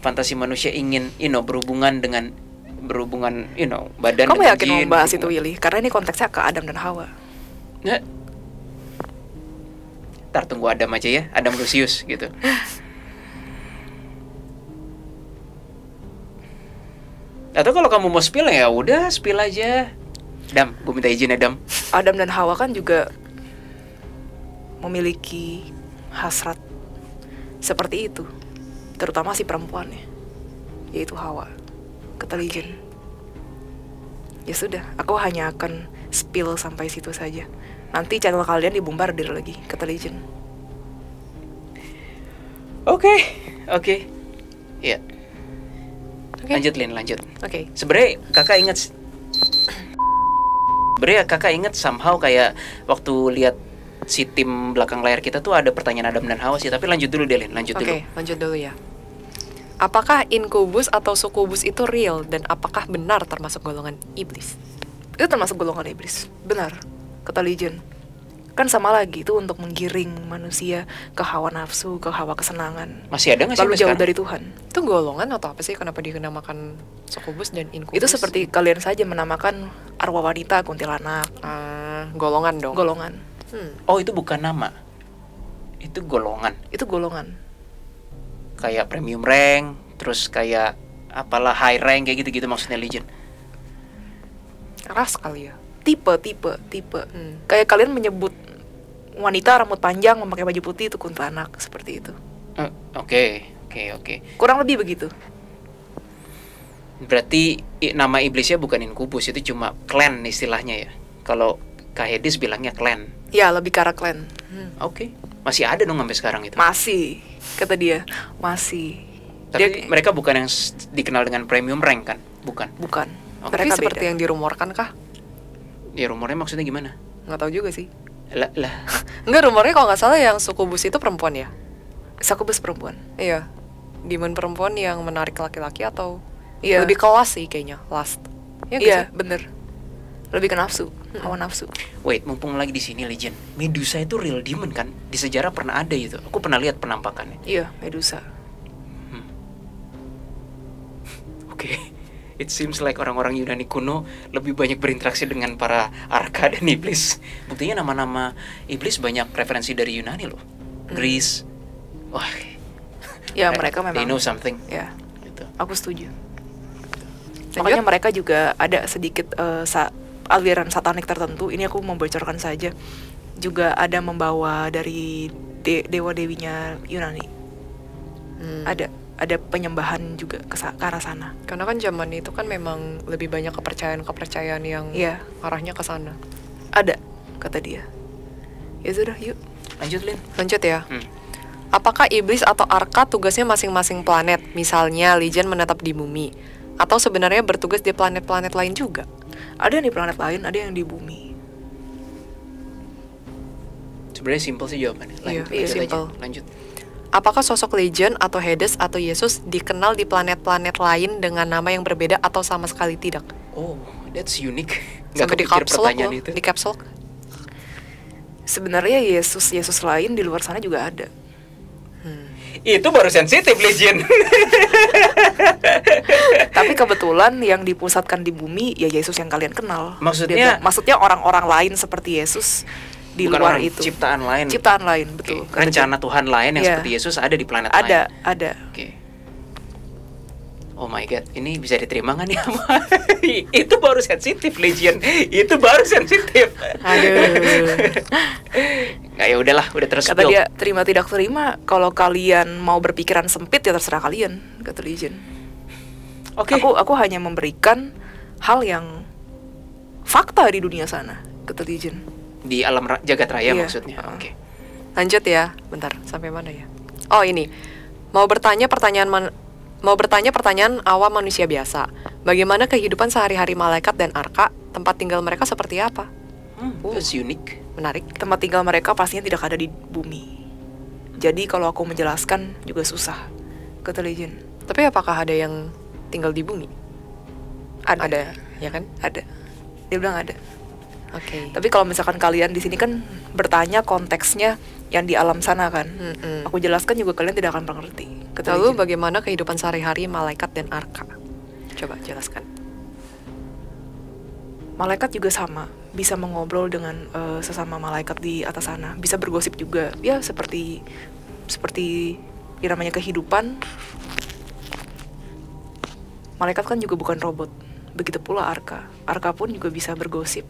Speaker 2: Fantasi manusia ingin berhubungan badan.
Speaker 1: Kamu
Speaker 2: dengan
Speaker 1: yakin mau bahas itu, Willy? Karena ini konteksnya ke Adam dan Hawa.
Speaker 2: Nggak. Ntar tunggu Adam aja ya, Adam Lucius gitu. Atau kalau kamu mau spill ya udah spill aja. Dam, gue minta izin ya Dam.
Speaker 1: Adam dan Hawa kan juga memiliki hasrat seperti itu, terutama si perempuannya, yaitu Hawa, kata Legion. Ya sudah, aku hanya akan spill sampai situ saja. Nanti channel kalian dibombardir lagi, kata Legion.
Speaker 2: Oke. Iya.
Speaker 3: Okay.
Speaker 2: Lanjut Lin, lanjut.
Speaker 3: Oke.
Speaker 2: Sebenarnya kakak inget somehow kayak waktu lihat si tim belakang layar kita tuh ada pertanyaan Adam dan Hawa sih. Tapi lanjut dulu deh Lin, lanjut dulu.
Speaker 3: Oke, lanjut dulu ya. Apakah inkubus atau sukubus itu real dan apakah benar termasuk golongan iblis?
Speaker 1: Itu termasuk golongan iblis, benar, kata Legion. Kan sama lagi, itu untuk menggiring manusia ke hawa nafsu, ke hawa kesenangan.
Speaker 2: Masih ada nggak sih
Speaker 1: lalu jauh dari Tuhan?
Speaker 3: Itu golongan atau apa sih? Kenapa dinamakan sukubus dan inkubus?
Speaker 1: Itu seperti kalian saja menamakan arwah wanita kuntilanak.
Speaker 3: Golongan dong.
Speaker 1: Golongan.
Speaker 2: Oh itu bukan nama, itu golongan.
Speaker 1: Itu golongan.
Speaker 2: Kayak premium rank, terus kayak apalah high rank kayak gitu-gitu maksudnya Legion.
Speaker 3: Ras kali ya.
Speaker 1: Tipe. Kayak kalian menyebut wanita rambut panjang memakai baju putih itu kuntilanak, seperti itu.
Speaker 2: Oke.
Speaker 1: Kurang lebih begitu.
Speaker 2: Berarti nama iblisnya bukan inkubus, itu cuma clan istilahnya ya. Kalau Kak Hedis bilangnya clan.
Speaker 1: Ya, lebih ke arah clan.
Speaker 2: Oke. Masih ada dong sampai sekarang itu.
Speaker 1: Masih, kata dia. Masih.
Speaker 2: Tapi mereka bukan yang dikenal dengan premium rank kan? Bukan.
Speaker 3: Tapi
Speaker 1: Mereka
Speaker 3: seperti
Speaker 1: beda.
Speaker 3: yang dirumorkan kah?
Speaker 2: Ya rumornya maksudnya gimana?
Speaker 3: Nggak tahu juga sih.
Speaker 2: Lah.
Speaker 3: Enggak, rumornya kalau nggak salah yang sukubus itu perempuan ya?
Speaker 1: Sukubus perempuan.
Speaker 3: Iya. Demon perempuan yang menarik laki-laki atau
Speaker 1: Iya.
Speaker 3: lebih kelas sih kayaknya, last. Ya,
Speaker 1: Iya, bener. Lebih ke nafsu, hawa nafsu.
Speaker 2: Wait, mumpung lagi di sini Legion, Medusa itu real demon kan? Di sejarah pernah ada itu. Aku pernah lihat penampakannya.
Speaker 1: Iya, Medusa.
Speaker 2: Oke. It seems like orang-orang Yunani kuno lebih banyak berinteraksi dengan para arka dan iblis. Buktinya nama-nama iblis banyak referensi dari Yunani loh. Greece. Wah.
Speaker 1: Ya, mereka memang
Speaker 2: they know something.
Speaker 1: Ya,
Speaker 2: Gitu.
Speaker 1: aku setuju. Makanya mereka juga ada sedikit aliran satanik tertentu. Ini aku membocorkan saja. Juga ada membawa dari dewa-dewinya Yunani. Ada penyembahan juga ke arah sana.
Speaker 3: Karena kan zaman itu kan memang lebih banyak kepercayaan yang arahnya ke sana.
Speaker 1: Ada, kata dia. Ya sudah, yuk.
Speaker 2: Lanjut, Lin.
Speaker 3: Lanjut ya. Apakah iblis atau arka tugasnya masing-masing planet? Misalnya Legion menetap di bumi, atau sebenarnya bertugas di planet-planet lain juga?
Speaker 1: Ada yang di planet lain, ada yang di bumi.
Speaker 2: Sebenarnya simple sih jawabannya. Lanjut,
Speaker 3: Iya, simple.
Speaker 2: Lanjut.
Speaker 3: Apakah sosok Legion atau Hades atau Yesus dikenal di planet-planet lain dengan nama yang berbeda atau sama sekali tidak?
Speaker 2: Oh, that's unique. Nggak
Speaker 3: Sampai di
Speaker 2: kepikir
Speaker 3: capsule
Speaker 2: pertanyaan
Speaker 3: loh,
Speaker 2: itu.
Speaker 3: di capsule.
Speaker 1: Sebenarnya Yesus lain di luar sana juga ada.
Speaker 2: Itu baru sensitif, Legion.
Speaker 1: Tapi kebetulan yang dipusatkan di bumi ya Yesus yang kalian kenal.
Speaker 2: Maksudnya
Speaker 1: orang-orang lain seperti Yesus di
Speaker 2: bukan
Speaker 1: luar
Speaker 2: orang
Speaker 1: itu.
Speaker 2: Ciptaan lain.
Speaker 1: Ciptaan lain, betul.
Speaker 2: Okay. Rencana Tuhan lain yang
Speaker 1: Iya.
Speaker 2: seperti Yesus ada di planet lain.
Speaker 1: Ada.
Speaker 2: Oke. Oh my god, ini bisa diterima nggak nih? Itu baru sensitif, Legion. Itu baru sensitif.
Speaker 1: Aduh.
Speaker 2: Nggak, ya udahlah, udah terus
Speaker 1: Kata dia, terima tidak terima. Kalau kalian mau berpikiran sempit ya terserah kalian, kata Legion.
Speaker 2: Oke.
Speaker 1: Aku hanya memberikan hal yang fakta di dunia sana, kata Legion.
Speaker 2: Di alam jagat raya
Speaker 1: Iya.
Speaker 2: maksudnya. Oke.
Speaker 3: Lanjut ya, bentar, sampai mana ya? Oh ini, mau bertanya pertanyaan awam manusia biasa. Bagaimana kehidupan sehari-hari malaikat dan arka? Tempat tinggal mereka seperti apa?
Speaker 2: That's unique.
Speaker 3: Menarik.
Speaker 1: Tempat tinggal mereka pastinya tidak ada di bumi. Jadi kalau aku menjelaskan juga susah, kata Legion.
Speaker 3: Tapi apakah ada yang tinggal di bumi? Ada, ya kan?
Speaker 1: Ada. Dia bilang ada.
Speaker 3: Oke.
Speaker 1: Tapi kalau misalkan kalian di sini kan bertanya konteksnya yang di alam sana kan. Aku jelaskan juga kalian tidak akan mengerti.
Speaker 3: Lalu bagaimana kehidupan sehari-hari malaikat dan arka? Coba jelaskan.
Speaker 1: Malaikat juga sama, bisa mengobrol dengan sesama malaikat di atas sana, bisa bergosip juga. Ya seperti yang namanya kehidupan. Malaikat kan juga bukan robot. Begitu pula arka. Arka pun juga bisa bergosip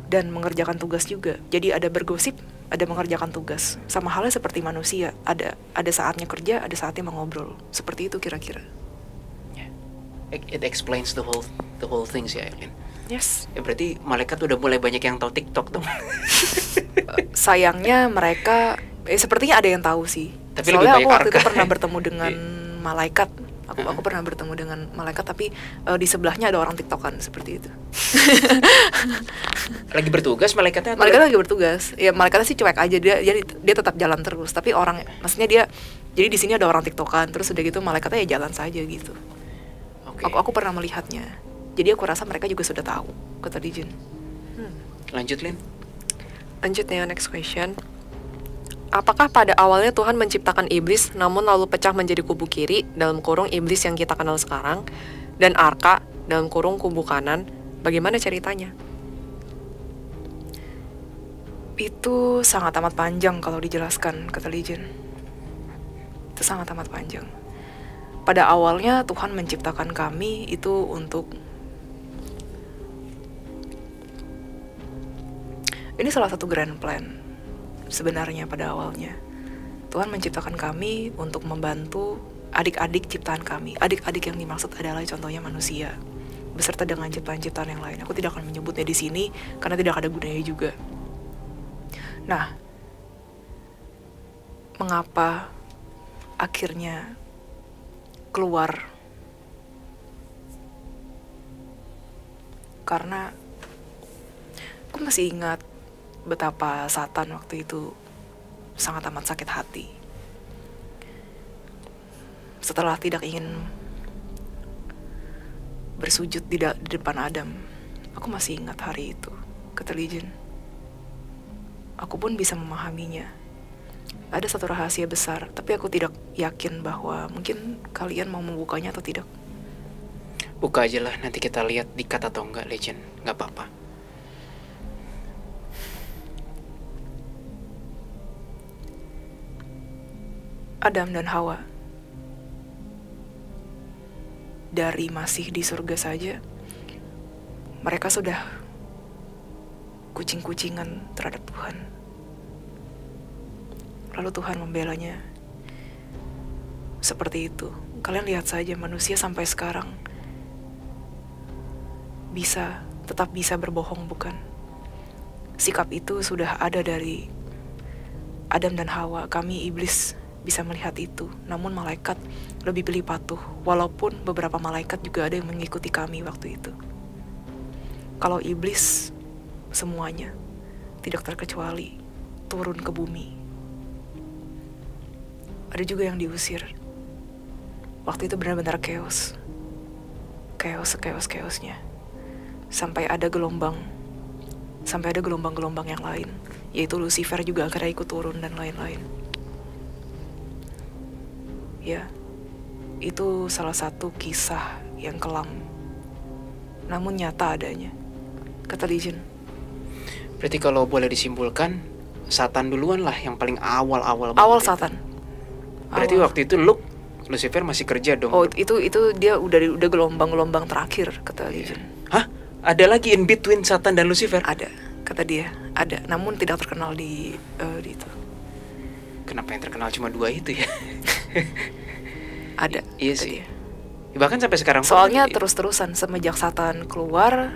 Speaker 1: dan mengerjakan tugas juga. Jadi ada bergosip, ada mengerjakan tugas. Sama halnya seperti manusia, ada saatnya kerja, ada saatnya mengobrol. Seperti itu kira-kira.
Speaker 2: Yeah. It explains the whole thing sih, Aileen.
Speaker 1: Yes.
Speaker 2: Ya berarti malaikat udah mulai banyak yang tahu TikTok dong.
Speaker 1: Sayangnya mereka sepertinya ada yang tahu sih.
Speaker 2: Tapi
Speaker 1: soalnya
Speaker 2: lebih
Speaker 1: aku
Speaker 2: banyak
Speaker 1: waktu itu
Speaker 2: arka.
Speaker 1: pernah bertemu dengan malaikat. Aku pernah bertemu dengan malaikat, tapi di sebelahnya ada orang TikTokan seperti itu.
Speaker 2: Lagi bertugas malaikatnya? Atau
Speaker 1: Malaikatnya lagi bertugas. Ya malaikatnya sih cuek aja, dia tetap jalan terus. Tapi maksudnya dia, jadi di sini ada orang TikTokan, terus udah gitu malaikatnya ya jalan saja gitu.
Speaker 2: Okay.
Speaker 1: Aku pernah melihatnya. Jadi aku rasa mereka juga sudah tahu, kata Dijin.
Speaker 2: Lanjut, Lin.
Speaker 3: Lanjut ya, next question. Apakah pada awalnya Tuhan menciptakan iblis namun lalu pecah menjadi kubu kiri dalam kurung iblis yang kita kenal sekarang dan arka dalam kurung kubu kanan? Bagaimana ceritanya?
Speaker 1: Itu sangat amat panjang kalau dijelaskan, kata Legion. Itu sangat amat panjang. Pada awalnya Tuhan menciptakan kami itu untuk... Ini salah satu grand plan. Sebenarnya pada awalnya Tuhan menciptakan kami untuk membantu adik-adik ciptaan kami. Adik-adik yang dimaksud adalah contohnya manusia, beserta dengan ciptaan-ciptaan yang lain. Aku tidak akan menyebutnya di sini karena tidak ada gunanya juga. Nah, mengapa akhirnya keluar? Karena aku masih ingat betapa Satan waktu itu sangat amat sakit hati. Setelah tidak ingin bersujud di depan Adam. Aku masih ingat hari itu, kata Legion. Aku pun bisa memahaminya. Ada satu rahasia besar, tapi aku tidak yakin bahwa mungkin kalian mau membukanya atau tidak.
Speaker 2: Buka aja lah, nanti kita lihat dikat atau enggak, Legend. Nggak apa-apa.
Speaker 1: Adam dan Hawa. Dari masih di surga saja, mereka sudah kucing-kucingan terhadap Tuhan. Lalu Tuhan membelanya seperti itu. Kalian lihat saja manusia sampai sekarang tetap bisa berbohong, bukan? Sikap itu sudah ada dari Adam dan Hawa. Kami iblis bisa melihat itu, namun malaikat lebih pilih patuh, walaupun beberapa malaikat juga ada yang mengikuti kami waktu itu. Kalau iblis, semuanya, tidak terkecuali, turun ke bumi. Ada juga yang diusir. Waktu itu benar-benar chaos. Chaos-chaos-chaosnya. Sampai ada gelombang-gelombang yang lain, yaitu Lucifer juga akhirnya ikut turun dan lain-lain. Ya, itu salah satu kisah yang kelam, namun nyata adanya, kata Legion.
Speaker 2: Berarti kalau boleh disimpulkan, Satan duluan lah yang paling awal
Speaker 1: Satan.
Speaker 2: Berarti waktu itu Lucifer masih kerja dong.
Speaker 1: Oh, itu dia udah gelombang-gelombang terakhir, kata Legion.
Speaker 2: Hah? Ada lagi in between Satan dan Lucifer?
Speaker 1: Ada, kata dia. Ada, namun tidak terkenal di itu.
Speaker 2: Kenapa yang terkenal cuma 2 itu ya?
Speaker 1: Ada.
Speaker 2: Iya sih. Bahkan sampai sekarang.
Speaker 1: Soalnya terus-terusan semenjak Satan keluar,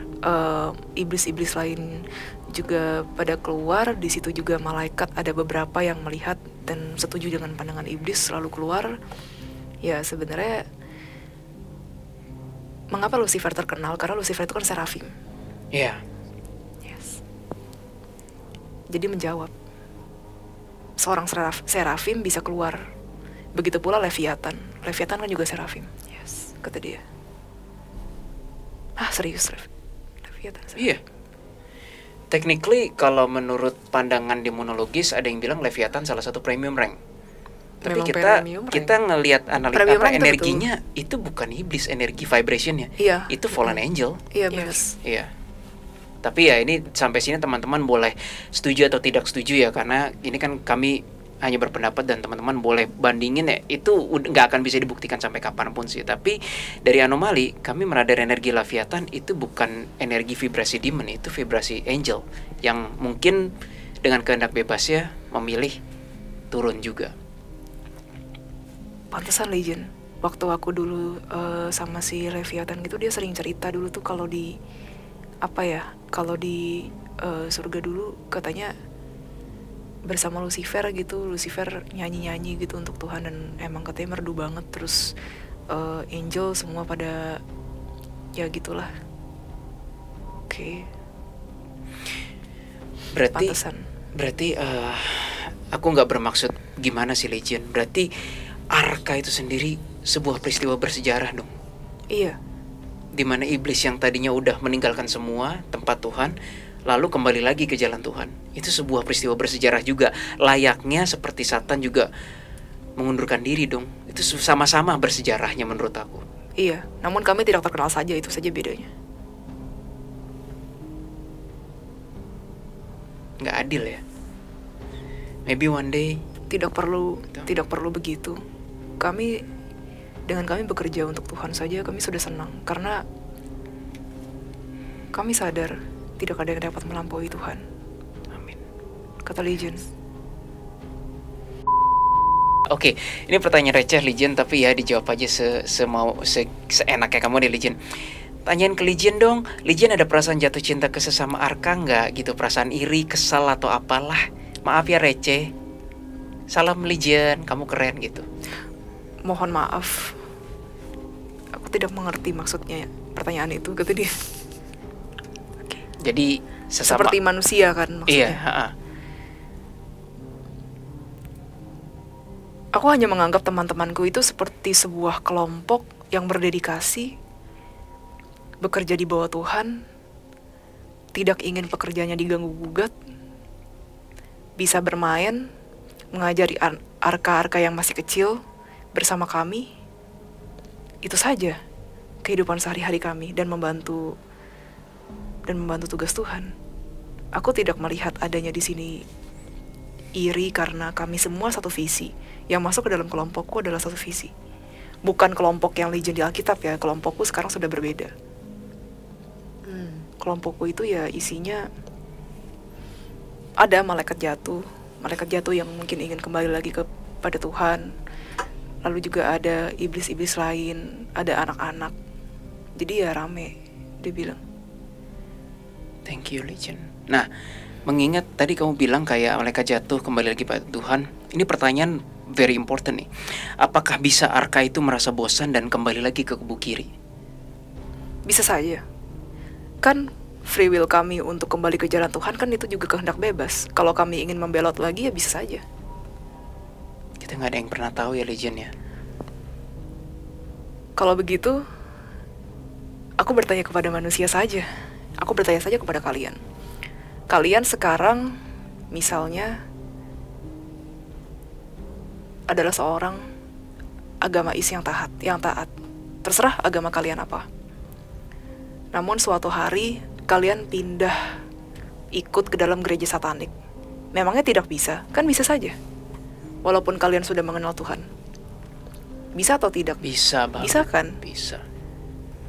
Speaker 1: iblis-iblis lain juga pada keluar. Di situ juga malaikat ada beberapa yang melihat dan setuju dengan pandangan iblis lalu keluar. Ya sebenarnya mengapa Lucifer terkenal? Karena Lucifer itu kan serafim.
Speaker 2: Iya.
Speaker 1: Yes. Jadi menjawab, seorang serafim bisa keluar. Begitu pula Leviathan. Leviathan kan juga serafim. Yes, kata dia. Serius Leviathan serafim.
Speaker 2: Iya. Technically kalau menurut pandangan demonologis ada yang bilang Leviathan salah satu premium rank. Tapi kita ngelihat analisa energinya itu bukan iblis, energi vibrationnya.
Speaker 1: Iya.
Speaker 2: Itu fallen angel.
Speaker 1: Iya benar.
Speaker 2: Iya. Tapi ya ini sampai sini teman-teman boleh setuju atau tidak setuju ya, karena ini kan kami hanya berpendapat dan teman-teman boleh bandingin ya, itu nggak akan bisa dibuktikan sampai kapanpun sih. Tapi dari anomali kami meradar energi Leviathan itu bukan energi vibrasi demon, itu vibrasi angel yang mungkin dengan kehendak bebasnya memilih turun juga.
Speaker 1: Pantesan Legion, waktu aku dulu sama si Leviathan gitu, dia sering cerita dulu tuh kalau di surga dulu katanya bersama Lucifer gitu, Lucifer nyanyi-nyanyi gitu untuk Tuhan dan emang katanya merdu banget. Terus angel semua pada ya gitulah. Oke.
Speaker 2: Berarti aku nggak bermaksud gimana sih Legion. Berarti Arka itu sendiri sebuah peristiwa bersejarah dong.
Speaker 1: Iya.
Speaker 2: Dimana iblis yang tadinya udah meninggalkan semua tempat Tuhan, lalu kembali lagi ke jalan Tuhan. Itu sebuah peristiwa bersejarah juga. Layaknya seperti Satan juga mengundurkan diri dong. Itu sama-sama bersejarahnya menurut aku.
Speaker 1: Iya, namun kami tidak terkenal saja, itu saja bedanya.
Speaker 2: Nggak adil ya. Maybe one day.
Speaker 1: Tidak perlu begitu. Dengan kami bekerja untuk Tuhan saja kami sudah senang. Karena kami sadar tidak ada yang dapat melampaui Tuhan.
Speaker 2: Amin.
Speaker 1: Kata Legion.
Speaker 2: Oke, ini pertanyaan receh Legion, tapi ya dijawab aja seenaknya kamu deh Legion. Tanyain ke Legion dong, Legion ada perasaan jatuh cinta ke sesama Arka nggak gitu? Perasaan iri, kesal atau apalah? Maaf ya receh. Salam Legion, kamu keren gitu.
Speaker 1: Mohon maaf, aku tidak mengerti maksudnya pertanyaan itu, kata dia.
Speaker 2: Jadi sesama
Speaker 1: seperti manusia kan maksudnya.
Speaker 2: Iya.
Speaker 1: Aku hanya menganggap teman-temanku itu seperti sebuah kelompok yang berdedikasi bekerja di bawah Tuhan, tidak ingin pekerjaannya diganggu-gugat, bisa bermain, mengajari arka-arka yang masih kecil bersama kami. Itu saja kehidupan sehari-hari kami dan membantu tugas Tuhan. Aku tidak melihat adanya di sini iri karena kami semua satu visi. Yang masuk ke dalam kelompokku adalah satu visi. Bukan kelompok yang Legion di Alkitab ya, kelompokku sekarang sudah berbeda. Kelompokku itu ya isinya ada malaikat jatuh yang mungkin ingin kembali lagi kepada Tuhan. Lalu juga ada iblis-iblis lain, ada anak-anak. Jadi ya rame, dia bilang.
Speaker 2: Thank you, Legion. Nah, mengingat tadi kamu bilang kayak malaikat jatuh kembali lagi pada Tuhan, ini pertanyaan very important nih. Apakah bisa arka itu merasa bosan dan kembali lagi ke kubu kiri?
Speaker 1: Bisa saja. Kan free will kami untuk kembali ke jalan Tuhan kan itu juga kehendak bebas. Kalau kami ingin membelot lagi ya bisa saja.
Speaker 2: Kita nggak ada yang pernah tahu ya, Legion ya.
Speaker 1: Kalau begitu, aku bertanya kepada manusia saja. Aku bertanya saja kepada kalian. Kalian sekarang misalnya adalah seorang agamais yang taat. Terserah agama kalian apa. Namun suatu hari kalian pindah ikut ke dalam gereja satanik. Memangnya tidak bisa? Kan bisa saja. Walaupun kalian sudah mengenal Tuhan. Bisa atau tidak?
Speaker 2: Bisa banget.
Speaker 1: Bisa kan?
Speaker 2: Bisa.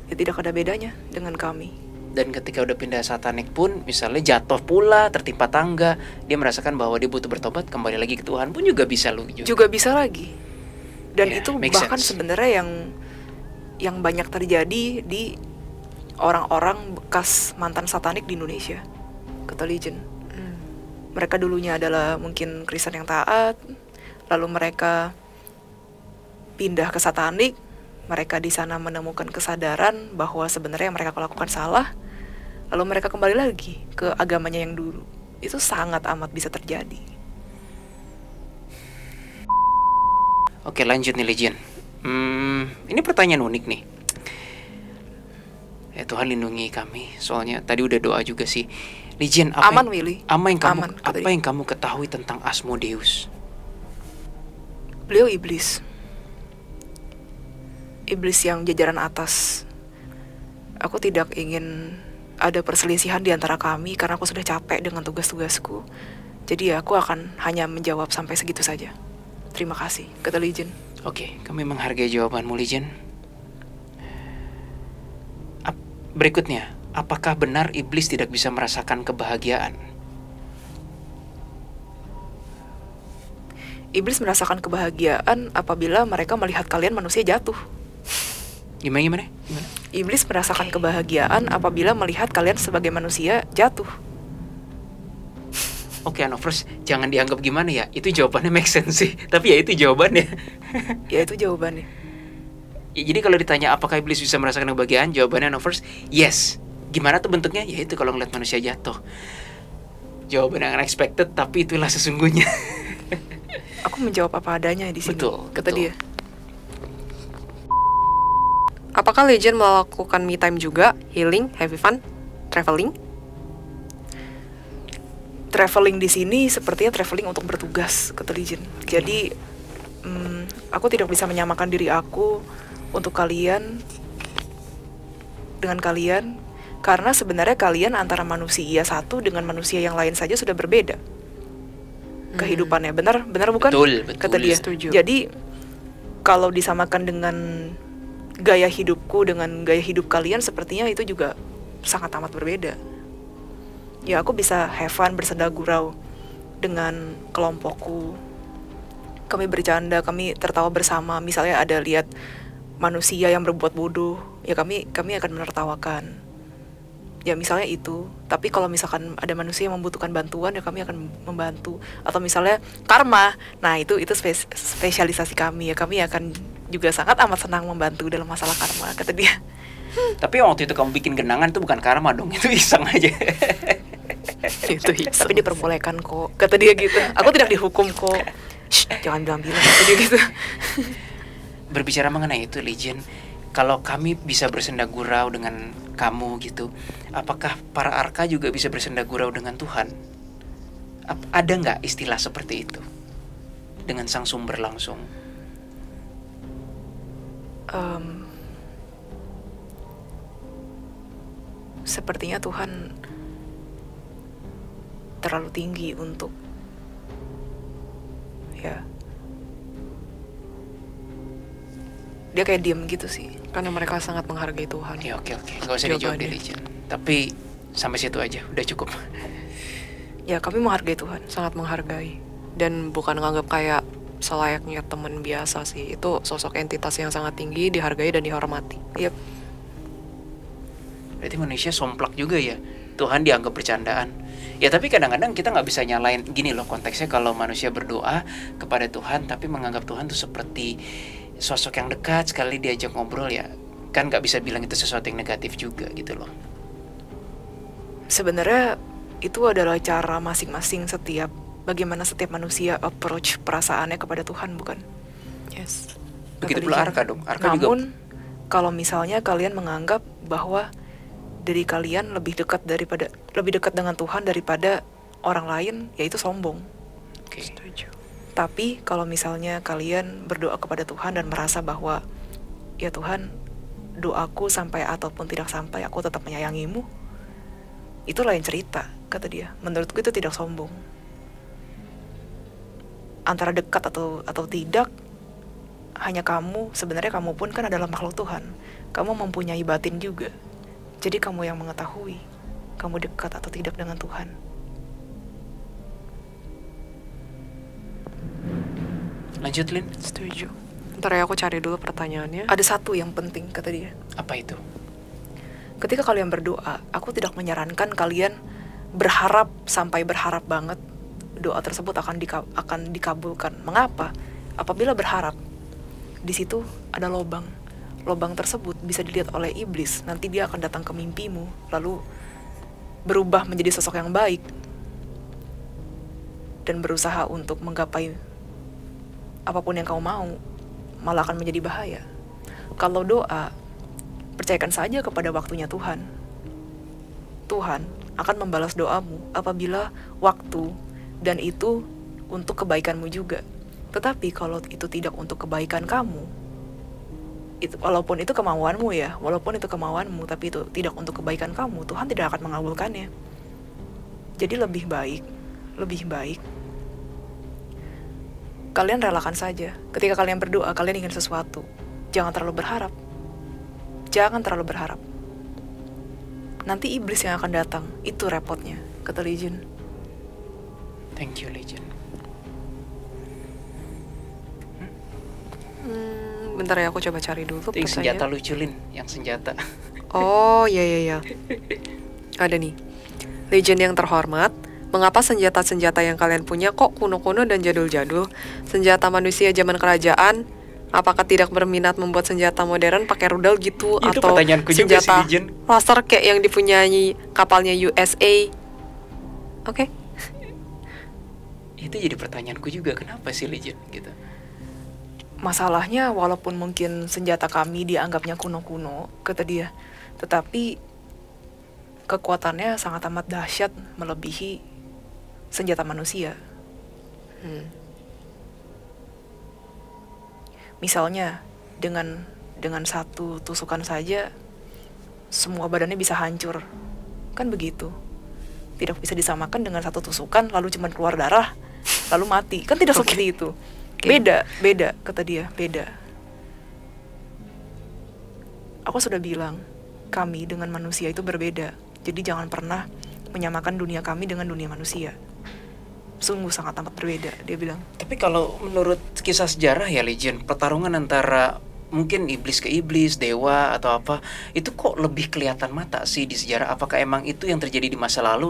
Speaker 1: Ya tidak ada bedanya dengan kami.
Speaker 2: Dan ketika udah pindah satanik pun, misalnya jatuh pula, tertimpa tangga, dia merasakan bahwa dia butuh bertobat, kembali lagi ke Tuhan pun juga bisa lu juga.
Speaker 1: Juga bisa lagi. Dan
Speaker 2: Yeah,
Speaker 1: itu
Speaker 2: makes
Speaker 1: bahkan
Speaker 2: sense.
Speaker 1: sebenarnya yang banyak terjadi di orang-orang bekas mantan satanik di Indonesia, kata Legion. Mereka dulunya adalah mungkin Kristen yang taat, lalu mereka pindah ke satanik. Mereka di sana menemukan kesadaran bahwa sebenarnya yang mereka lakukan salah, lalu mereka kembali lagi ke agamanya yang dulu. Itu sangat amat bisa terjadi.
Speaker 2: Oke, lanjut nih, Legion. Ini pertanyaan unik nih. Ya Tuhan lindungi kami. Soalnya tadi udah doa juga sih. Legion,
Speaker 1: Aman, Willy.
Speaker 2: Apa
Speaker 1: Aman,
Speaker 2: yang kamu ketahui tentang Asmodeus?
Speaker 1: Beliau iblis. Iblis yang jajaran atas. Aku tidak ingin ada perselisihan di antara kami karena aku sudah capek dengan tugas-tugasku. Jadi ya aku akan hanya menjawab sampai segitu saja. Terima kasih, kata Legion.
Speaker 2: Oke, kami menghargai jawabanmu, Legion. Berikutnya, apakah benar iblis tidak bisa merasakan kebahagiaan?
Speaker 1: Iblis merasakan kebahagiaan apabila mereka melihat kalian manusia jatuh.
Speaker 2: Gimana?
Speaker 1: Iblis merasakan kebahagiaan apabila melihat kalian sebagai manusia jatuh.
Speaker 2: Oke, First, jangan dianggap gimana ya. Itu jawabannya make sense sih. Tapi ya itu jawabannya.
Speaker 1: Ya itu jawabannya.
Speaker 2: Ya, jadi kalau ditanya apakah iblis bisa merasakan kebahagiaan, jawabannya First, yes. Gimana tuh bentuknya? Ya itu kalau ngeliat manusia jatuh. Jawaban yang unexpected, tapi itulah sesungguhnya.
Speaker 1: Aku menjawab apa adanya di sini, kata
Speaker 2: betul.
Speaker 1: dia.
Speaker 3: Apakah Legion melakukan me time juga, healing, have fun, traveling?
Speaker 1: Traveling di sini sepertinya traveling untuk bertugas, kata Legion. Jadi aku tidak bisa menyamakan diri aku untuk kalian dengan kalian karena sebenarnya kalian antara manusia satu dengan manusia yang lain saja sudah berbeda kehidupannya. Benar bukan?
Speaker 2: Betul.
Speaker 1: Kata dia.
Speaker 3: Setuju.
Speaker 1: Jadi kalau disamakan dengan gaya hidupku dengan gaya hidup kalian, sepertinya itu juga sangat amat berbeda. Ya aku bisa have fun, bersenda gurau dengan kelompokku. Kami bercanda, kami tertawa bersama. Misalnya ada lihat manusia yang berbuat bodoh, ya kami akan menertawakan. Ya misalnya itu. Tapi kalau misalkan ada manusia yang membutuhkan bantuan, ya kami akan membantu. Atau misalnya karma, nah itu spesialisasi kami. Ya kami akan juga sangat amat senang membantu dalam masalah karma, kata dia.
Speaker 2: Tapi waktu itu kamu bikin genangan itu bukan karma dong, itu iseng aja.
Speaker 1: Itu iseng. Tapi diperbolehkan kok, kata dia gitu. Aku tidak dihukum kok. Shh, jangan bilang-bilang, kata dia gitu.
Speaker 2: Berbicara mengenai itu, Legion, kalau kami bisa bersenda gurau dengan kamu gitu, apakah para arka juga bisa bersenda gurau dengan Tuhan? Ada nggak istilah seperti itu dengan sang sumber langsung?
Speaker 1: Sepertinya Tuhan terlalu tinggi untuk dia kayak diem gitu sih,
Speaker 3: karena mereka sangat menghargai Tuhan.
Speaker 2: Ya oke, nggak usah dijawab di Legion. Tapi sampai situ aja, udah cukup.
Speaker 1: Ya kami menghargai Tuhan,
Speaker 3: sangat menghargai, dan bukan nganggap kayak selayaknya teman biasa sih. Itu sosok entitas yang sangat tinggi, dihargai dan dihormati.
Speaker 1: Yep.
Speaker 2: Berarti manusia somplak juga ya, Tuhan dianggap bercandaan. Ya tapi kadang-kadang kita nggak bisa nyalain gini loh, konteksnya kalau manusia berdoa kepada Tuhan tapi menganggap Tuhan tuh seperti sosok yang dekat, sekali diajak ngobrol ya kan nggak bisa bilang itu sesuatu yang negatif juga gitu loh.
Speaker 1: Sebenarnya itu adalah cara masing-masing bagaimana setiap manusia approach perasaannya kepada Tuhan, bukan?
Speaker 3: Yes.
Speaker 2: Begitu pula Arka dong.
Speaker 1: Namun kalau misalnya kalian menganggap bahwa diri kalian lebih dekat dengan Tuhan daripada orang lain, yaitu sombong.
Speaker 2: Oke.
Speaker 3: Setuju.
Speaker 1: Tapi kalau misalnya kalian berdoa kepada Tuhan dan merasa bahwa ya Tuhan, doaku sampai ataupun tidak sampai, aku tetap menyayangimu, itu lain cerita, kata dia. Menurutku itu tidak sombong. Antara dekat atau tidak, hanya sebenarnya kamu pun kan adalah makhluk Tuhan. Kamu mempunyai batin juga. Jadi kamu yang mengetahui kamu dekat atau tidak dengan Tuhan.
Speaker 2: Lanjut, Lin.
Speaker 3: Setuju. Ntar ya aku cari dulu pertanyaannya.
Speaker 1: Ada satu yang penting, kata dia.
Speaker 2: Apa itu?
Speaker 1: Ketika kalian berdoa, aku tidak menyarankan kalian berharap sampai berharap banget doa tersebut akan dikabulkan. Mengapa? Apabila berharap, di situ ada lobang. Lobang tersebut bisa dilihat oleh iblis. Nanti dia akan datang ke mimpimu, lalu berubah menjadi sosok yang baik dan berusaha untuk menggapai apapun yang kau mau, malah akan menjadi bahaya. Kalau doa, percayakan saja kepada waktunya Tuhan. Tuhan akan membalas doamu apabila waktu dan itu untuk kebaikanmu juga. Tetapi kalau itu tidak untuk kebaikan kamu, walaupun itu kemauanmu, tapi itu tidak untuk kebaikan kamu, Tuhan tidak akan mengabulkannya. Jadi lebih baik kalian relakan saja. Ketika kalian berdoa, kalian ingin sesuatu, jangan terlalu berharap. Nanti iblis yang akan datang, itu repotnya, kata Legion.
Speaker 2: Thank you, Legion.
Speaker 3: Bentar ya, aku coba cari dulu.
Speaker 2: Itu senjata lucu, Lin, yang senjata.
Speaker 3: Oh, iya. Ada nih. Legion yang terhormat, mengapa senjata-senjata yang kalian punya kok kuno-kuno dan jadul-jadul? Senjata manusia zaman kerajaan, apakah tidak berminat membuat senjata modern pakai rudal gitu?
Speaker 2: Itu
Speaker 3: atau senjata laser kayak yang dipunyai kapalnya USA? Oke.
Speaker 2: Itu jadi pertanyaanku juga, kenapa sih Legion gitu?
Speaker 1: Masalahnya walaupun mungkin senjata kami dianggapnya kuno-kuno, kata dia, tetapi kekuatannya sangat amat dahsyat, melebihi senjata manusia. Misalnya dengan satu tusukan saja semua badannya bisa hancur, kan begitu. Tidak bisa disamakan dengan satu tusukan lalu cuma keluar darah lalu mati, kan tidak seperti itu. Beda, kata dia, beda. Aku sudah bilang, kami dengan manusia itu berbeda. Jadi jangan pernah menyamakan dunia kami dengan dunia manusia. Sungguh sangat amat berbeda, dia bilang.
Speaker 2: Tapi kalau menurut kisah sejarah ya Legion, pertarungan antara mungkin iblis ke iblis, dewa atau apa, itu kok lebih kelihatan mata sih di sejarah? Apakah emang itu yang terjadi di masa lalu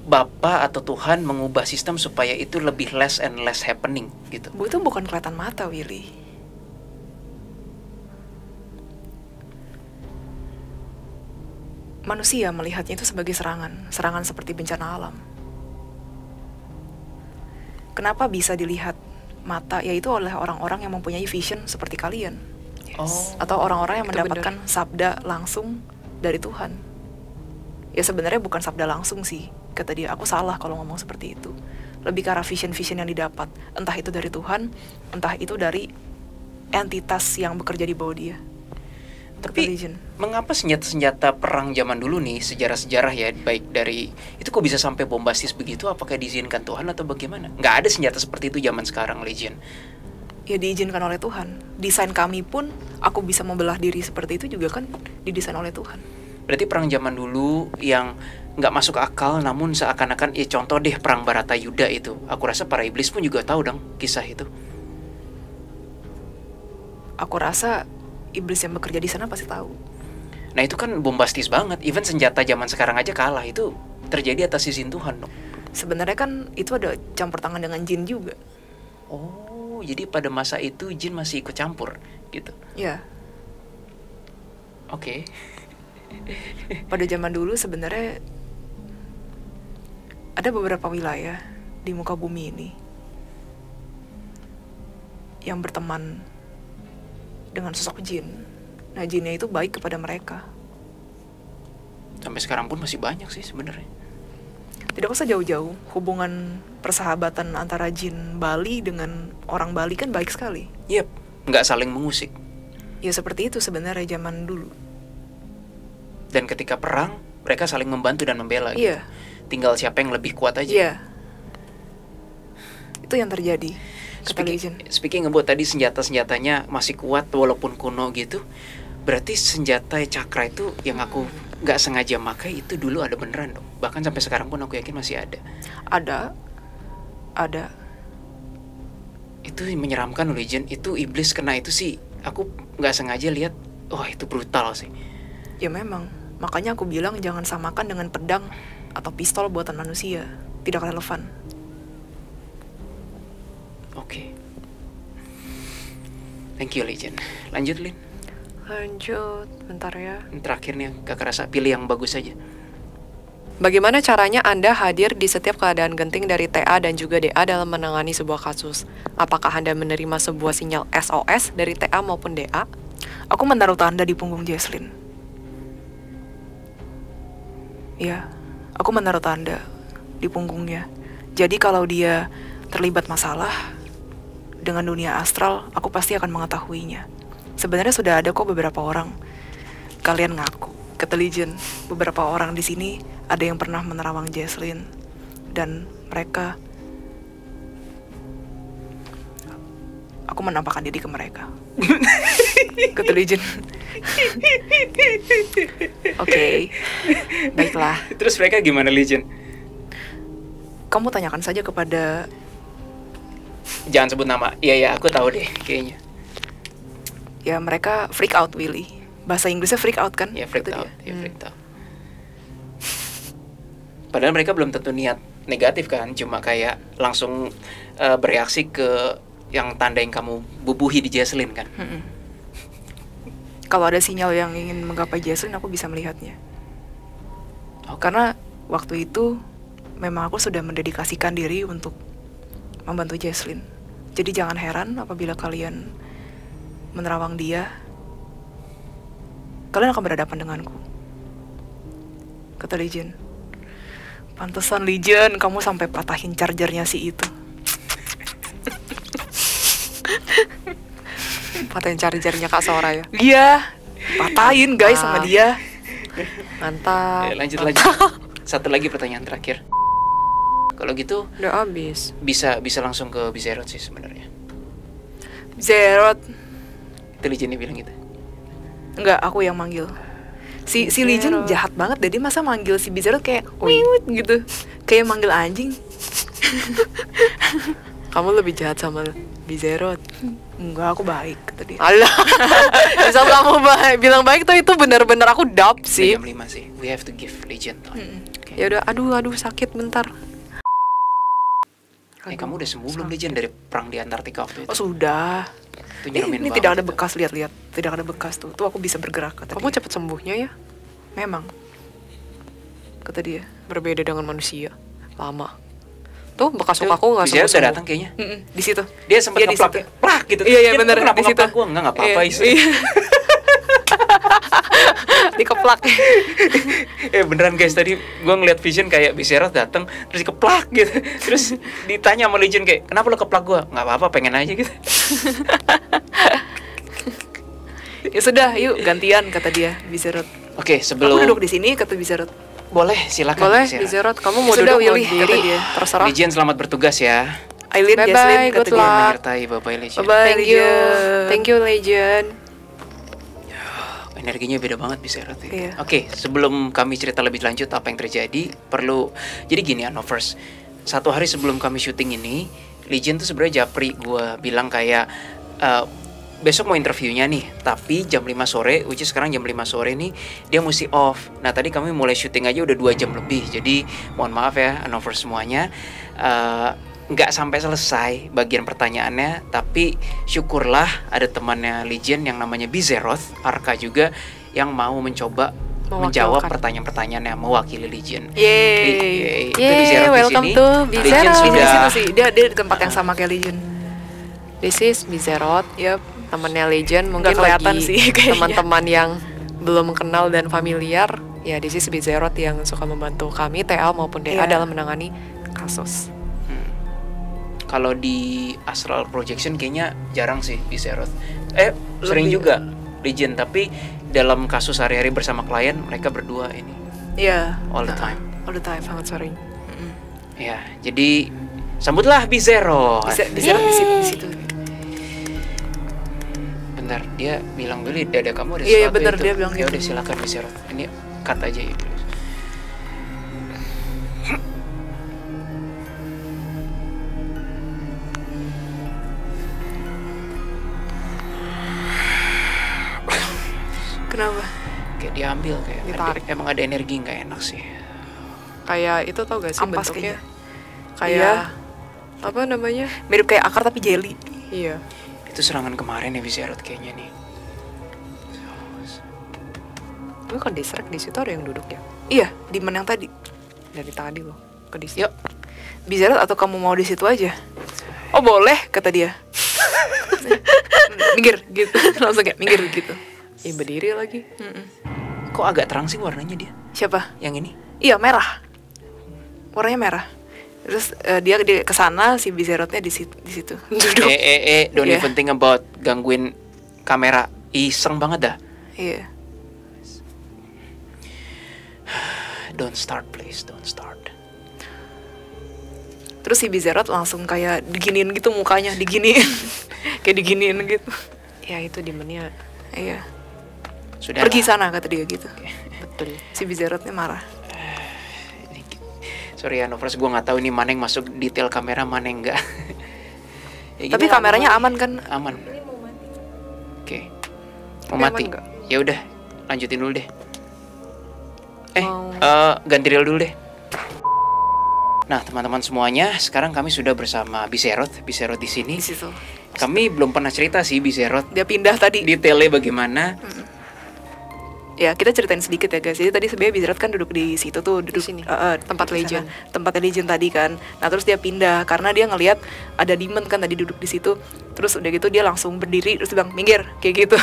Speaker 2: Bapa atau Tuhan mengubah sistem supaya itu lebih less and less happening gitu?
Speaker 1: Itu bukan kelihatan mata, Willy. Manusia melihatnya itu sebagai serangan seperti bencana alam. Kenapa bisa dilihat mata? Yaitu oleh orang-orang yang mempunyai vision seperti kalian. Atau orang-orang yang
Speaker 3: itu
Speaker 1: mendapatkan sabda langsung dari Tuhan. Ya sebenarnya bukan sabda langsung sih, kata dia. Aku salah kalau ngomong seperti itu. Lebih ke arah vision-vision yang didapat. Entah itu dari Tuhan, entah itu dari entitas yang bekerja di bawah dia.
Speaker 2: Tapi mengapa senjata-senjata perang zaman dulu nih, sejarah-sejarah ya, baik dari itu kok bisa sampai bombastis begitu? Apakah diizinkan Tuhan atau bagaimana? Nggak ada senjata seperti itu zaman sekarang, Legion.
Speaker 1: Ya diizinkan oleh Tuhan. Desain kami pun, aku bisa membelah diri seperti itu juga kan didesain oleh Tuhan.
Speaker 2: Berarti perang zaman dulu yang nggak masuk akal, namun seakan-akan, ya contoh deh perang Baratayuda itu. Aku rasa para iblis pun juga tahu dong kisah itu.
Speaker 1: Aku rasa iblis yang bekerja di sana pasti tahu.
Speaker 2: Nah itu kan bombastis banget. Even senjata zaman sekarang aja kalah. Itu terjadi atas izin Tuhan dong.
Speaker 1: Sebenarnya kan itu ada campur tangan dengan jin juga.
Speaker 2: Oh, jadi pada masa itu jin masih ikut campur gitu.
Speaker 1: Ya.
Speaker 2: Oke.
Speaker 1: Pada zaman dulu sebenarnya ada beberapa wilayah di muka bumi ini yang berteman dengan sosok jin. Nah, jinnya itu baik kepada mereka.
Speaker 2: Sampai sekarang pun masih banyak sih sebenarnya.
Speaker 1: Tidak usah jauh-jauh, hubungan persahabatan antara jin Bali dengan orang Bali kan baik sekali.
Speaker 2: Yep, nggak saling mengusik.
Speaker 1: Ya seperti itu sebenarnya zaman dulu.
Speaker 2: Dan ketika perang, mereka saling membantu dan membela. Gitu.
Speaker 1: Iya.
Speaker 2: Tinggal siapa yang lebih kuat aja.
Speaker 1: Iya. Itu yang terjadi.
Speaker 2: Speaking about tadi senjata-senjatanya masih kuat walaupun kuno gitu. Berarti senjata cakra itu yang aku nggak sengaja pakai itu dulu ada beneran dong. Bahkan sampai sekarang pun aku yakin masih ada.
Speaker 1: Ada.
Speaker 2: Itu menyeramkan loh, Legion. Itu iblis kena itu sih. Aku nggak sengaja lihat. Wah itu brutal sih.
Speaker 1: Ya memang. Makanya aku bilang jangan samakan dengan pedang atau pistol buatan manusia. Tidak relevan.
Speaker 2: Oke. Thank you, Legion. Lanjut, Lin.
Speaker 3: Lanjut, bentar ya.
Speaker 2: Terakhir nih, Kakak rasa pilih yang bagus aja.
Speaker 3: Bagaimana caranya Anda hadir di setiap keadaan genting dari TA dan juga DA dalam menangani sebuah kasus? Apakah Anda menerima sebuah sinyal SOS dari TA maupun DA?
Speaker 1: Aku menaruh tanda di punggung Jesslyn. Ya, aku menaruh tanda di punggungnya. Jadi kalau dia terlibat masalah dengan dunia astral, aku pasti akan mengetahuinya. Sebenarnya sudah ada kok beberapa orang. Kalian ngaku, kata Legion, beberapa orang di sini ada yang pernah menerawang Jesslyn dan mereka, aku menampakkan diri ke mereka. Kata Legion. Oke, baiklah.
Speaker 2: Terus mereka gimana, Legion?
Speaker 1: Kamu tanyakan saja kepada...
Speaker 2: Jangan sebut nama. Iya, aku tahu deh kayaknya.
Speaker 1: Ya, mereka freak out, Willy. Bahasa Inggrisnya freak out kan?
Speaker 2: Ya, freak out. Ya, freak out. Padahal mereka belum tentu niat negatif kan, cuma kayak langsung bereaksi ke yang tanda yang kamu bubuhi di Jesslyn kan.
Speaker 1: Kalau ada sinyal yang ingin menggapai Jesslyn, aku bisa melihatnya. Karena waktu itu memang aku sudah mendedikasikan diri untuk membantu Jesslyn. Jadi jangan heran apabila kalian menerawang dia, kalian akan berhadapan denganku. Kata Legion. Pantesan Legion, kamu sampai patahin chargernya si itu.
Speaker 3: Patahin chargernya Kak Sora ya?
Speaker 1: Iya, patahin guys sama dia.
Speaker 3: Mantap.
Speaker 2: Lanjut. Satu lagi pertanyaan terakhir. Kalau gitu
Speaker 3: Udah habis.
Speaker 2: bisa langsung ke Bizerot sih sebenarnya.
Speaker 1: Zerot.
Speaker 2: Itu Legion bilang gitu.
Speaker 1: Enggak, aku yang manggil. Si Legion jahat banget deh, dia masa manggil si Bizarro kayak wiwit gitu. Kayak manggil anjing.
Speaker 3: Kamu lebih jahat sama Bizarro.
Speaker 1: Enggak, aku baik kata dia.
Speaker 3: Alah. Bisa kamu bilang baik tuh itu benar-benar aku dap sih.
Speaker 2: Jam 5 sih. We have to give Legion.
Speaker 3: Okay. Ya udah, aduh sakit bentar.
Speaker 2: Kamu udah sembuh belum, Legion, dari perang di Antartika waktu itu?
Speaker 1: Oh sudah. Ini tidak ada bekas, lihat-lihat. Tidak ada bekas tuh. Tuh aku bisa bergerak kata
Speaker 3: Kamu
Speaker 1: dia.
Speaker 3: cepet sembuhnya ya?
Speaker 1: Memang. Kata dia.
Speaker 3: Berbeda dengan manusia. Lama. Tuh bekas lukaku nggak
Speaker 2: Bizeroth udah
Speaker 3: sembuh-sembuh.
Speaker 2: datang kayaknya.
Speaker 1: Di situ.
Speaker 2: Dia sempat
Speaker 1: Iya, di
Speaker 2: ngeplak,
Speaker 1: situ.
Speaker 2: plak gitu.
Speaker 1: Iya, iya,
Speaker 2: Dia
Speaker 1: bener,
Speaker 2: kenapa
Speaker 1: di situ.
Speaker 2: ngeplak gua? Enggak apa-apa
Speaker 1: Iya,
Speaker 2: itu.
Speaker 1: iya. Dikeplak.
Speaker 2: Beneran guys, tadi gua ngeliat vision kayak Bizeroth datang terus dikeplak gitu. Terus ditanya sama Legion kayak, "Kenapa lo keplak gua?" "Nggak apa-apa, pengen aja gitu."
Speaker 1: Ya sudah, yuk gantian kata dia Bizeroth.
Speaker 2: Oke,
Speaker 1: Aku
Speaker 2: sebelum
Speaker 1: duduk di sini kata Bizeroth.
Speaker 2: boleh silakan.
Speaker 3: Boleh,
Speaker 2: Bizeroth.
Speaker 3: Bizeroth. Kamu mau
Speaker 1: Sudah,
Speaker 3: duduk mau
Speaker 1: Willy, kata
Speaker 3: diri,
Speaker 1: dia.
Speaker 3: terserah.
Speaker 2: Legion selamat bertugas ya.
Speaker 1: Aileen,
Speaker 3: Bye-bye,
Speaker 1: Jaslyn kata
Speaker 3: good
Speaker 1: dia.
Speaker 3: luck.
Speaker 2: Menyertai Bye-bye Legion.
Speaker 1: Bye-bye,
Speaker 3: Thank you,
Speaker 1: Legion.
Speaker 3: thank you Legend.
Speaker 2: Energinya beda banget Bizeroth ya.
Speaker 1: Iya.
Speaker 2: Oke, sebelum kami cerita lebih lanjut apa yang terjadi, perlu jadi gini Anovers. Satu hari sebelum kami syuting ini, Legion tuh sebenarnya japri gue bilang kayak besok mau interviewnya nih, tapi jam 5 sore, which is sekarang jam 5 sore nih, dia mesti off. Nah tadi kami mulai syuting aja udah 2 jam lebih, jadi mohon maaf ya Anovers semuanya, nggak sampai selesai bagian pertanyaannya, tapi syukurlah ada temannya Legion yang namanya Bizeroth, Arka juga, yang mau mencoba menjawab pertanyaan-pertanyaan yang mewakili Legion.
Speaker 1: Yeay.
Speaker 2: Itu Bizeroth di
Speaker 3: welcome
Speaker 2: sini.
Speaker 3: to
Speaker 2: Legion
Speaker 3: Bizeroth.
Speaker 1: Di
Speaker 2: sudah
Speaker 1: situ sih, dia di tempat yang sama kayak Legion.
Speaker 3: This is Bizeroth,
Speaker 1: Yap.
Speaker 3: temannya Legend. Mungkin
Speaker 1: Nggak kelihatan
Speaker 3: bagi
Speaker 1: sih kayaknya.
Speaker 3: teman-teman yang belum kenal dan familiar, ya this is Bizeroth yang suka membantu kami TA maupun DA
Speaker 1: Iya.
Speaker 3: dalam menangani kasus.
Speaker 2: Kalau di astral projection kayaknya jarang sih Bizeroth. Sering
Speaker 1: Lebih.
Speaker 2: juga Legion, tapi dalam kasus sehari-hari bersama klien mereka berdua ini
Speaker 1: Iya.
Speaker 2: all the time.
Speaker 1: All the time.
Speaker 3: Sangat sering.
Speaker 2: Ya, jadi sambutlah Bizeroth.
Speaker 1: Bizeroth di situ.
Speaker 2: Bentar, dia bilang dulu dada kamu ada
Speaker 1: Iya, iya,
Speaker 2: sesuatu
Speaker 1: bener,
Speaker 2: itu.
Speaker 1: dia bilang
Speaker 2: Ya
Speaker 1: gitu.
Speaker 2: udah silakan Bizeroth. Ini cut aja ya.
Speaker 1: Kenapa?
Speaker 2: Kayak diambil kayak
Speaker 3: Ditarik.
Speaker 2: emang ada energi nggak enak sih.
Speaker 3: Kayak itu tau gak sih
Speaker 1: Ampas
Speaker 3: bentuknya?
Speaker 1: kayaknya.
Speaker 3: Kayak
Speaker 1: Iya.
Speaker 3: apa namanya?
Speaker 1: Mirip kayak akar tapi jelly.
Speaker 3: Iya.
Speaker 2: Itu serangan kemarin ya Bizeroth kayaknya nih.
Speaker 3: Tapi kan diserek di situ ada yang duduk ya.
Speaker 1: Iya, di mana yang tadi?
Speaker 3: Dari tadi loh ke di
Speaker 2: Yuk,
Speaker 1: Bizeroth atau kamu mau di situ aja? Oh boleh, kata dia. Minggir gitu, langsung kayak minggir gitu.
Speaker 3: Ih, berdiri lagi.
Speaker 2: kok agak terang sih warnanya dia?
Speaker 1: Siapa?
Speaker 2: Yang ini?
Speaker 1: Iya merah, warnanya merah. Terus dia ke sana, si Bizerothnya di situ duduk.
Speaker 2: Don't
Speaker 1: Iya.
Speaker 2: even think about gangguin kamera. Iseng banget dah.
Speaker 1: Iya.
Speaker 2: Don't start please, don't start.
Speaker 1: Terus si Bizeroth langsung kayak diginiin gitu mukanya, diginiin, kayak diginiin gitu.
Speaker 3: Ya itu demonnya.
Speaker 1: Iya.
Speaker 2: Sudah
Speaker 1: Pergi
Speaker 2: lah.
Speaker 1: sana kata dia gitu.
Speaker 3: Betul.
Speaker 1: Si Bizerothnya marah.
Speaker 2: Sorry ya Novers, gue nggak tahu ini mana yang masuk detail kamera, mana yang enggak. Ya
Speaker 1: Tapi
Speaker 2: gini lah,
Speaker 1: kameranya aman kan?
Speaker 2: aman. Oke. Mau
Speaker 3: Tapi
Speaker 2: mati?
Speaker 3: aman nggak?
Speaker 2: Ya udah, lanjutin dulu deh.
Speaker 3: Mau-
Speaker 2: Ganti reel dulu deh. Nah, teman-teman semuanya, sekarang kami sudah bersama Bizeroth di sini.
Speaker 1: Di situ.
Speaker 2: Kami belum pernah cerita sih Bizeroth
Speaker 1: Dia pindah tadi.
Speaker 2: detailnya bagaimana.
Speaker 1: Ya kita ceritain sedikit ya guys. Jadi tadi sebenarnya Bizeroth kan duduk di situ tuh, duduk
Speaker 3: sini.
Speaker 1: tempat
Speaker 3: Di
Speaker 1: Legion,
Speaker 3: sana.
Speaker 1: tempatnya Legion tadi kan. Nah terus dia pindah karena dia ngelihat ada demon kan tadi duduk di situ. Terus udah gitu dia langsung berdiri terus bilang minggir kayak gitu.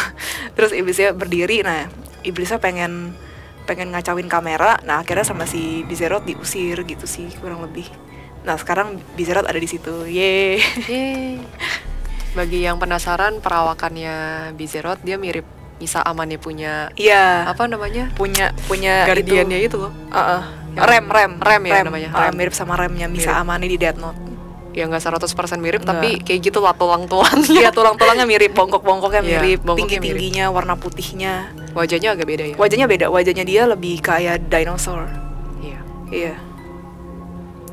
Speaker 1: Terus iblisnya berdiri. Nah iblisnya pengen ngacauin kamera. Nah akhirnya sama si Bizeroth diusir gitu sih kurang lebih. Nah sekarang Bizeroth ada di situ. Yeay.
Speaker 3: Yeay. Bagi yang penasaran perawakannya Bizeroth, dia mirip Misa Amane punya
Speaker 1: Iya.
Speaker 3: apa namanya?
Speaker 1: Punya
Speaker 3: Guardiannya itu loh.
Speaker 1: Rem
Speaker 3: Rem ya namanya, rem.
Speaker 1: mirip sama remnya Misa
Speaker 3: Mirip.
Speaker 1: Amane di Death Note.
Speaker 3: Ya nggak 100% mirip,
Speaker 1: Nggak.
Speaker 3: tapi kayak gitu lah tulang-tulangnya.
Speaker 1: Iya tulang-tulangnya mirip, bongkok-bongkoknya
Speaker 3: Iya,
Speaker 1: mirip,
Speaker 3: bongkoknya
Speaker 1: tinggi-tingginya, warna putihnya.
Speaker 3: Wajahnya agak beda ya.
Speaker 1: Wajahnya beda, wajahnya dia lebih kayak dinosaur.
Speaker 3: Iya.
Speaker 1: Iya.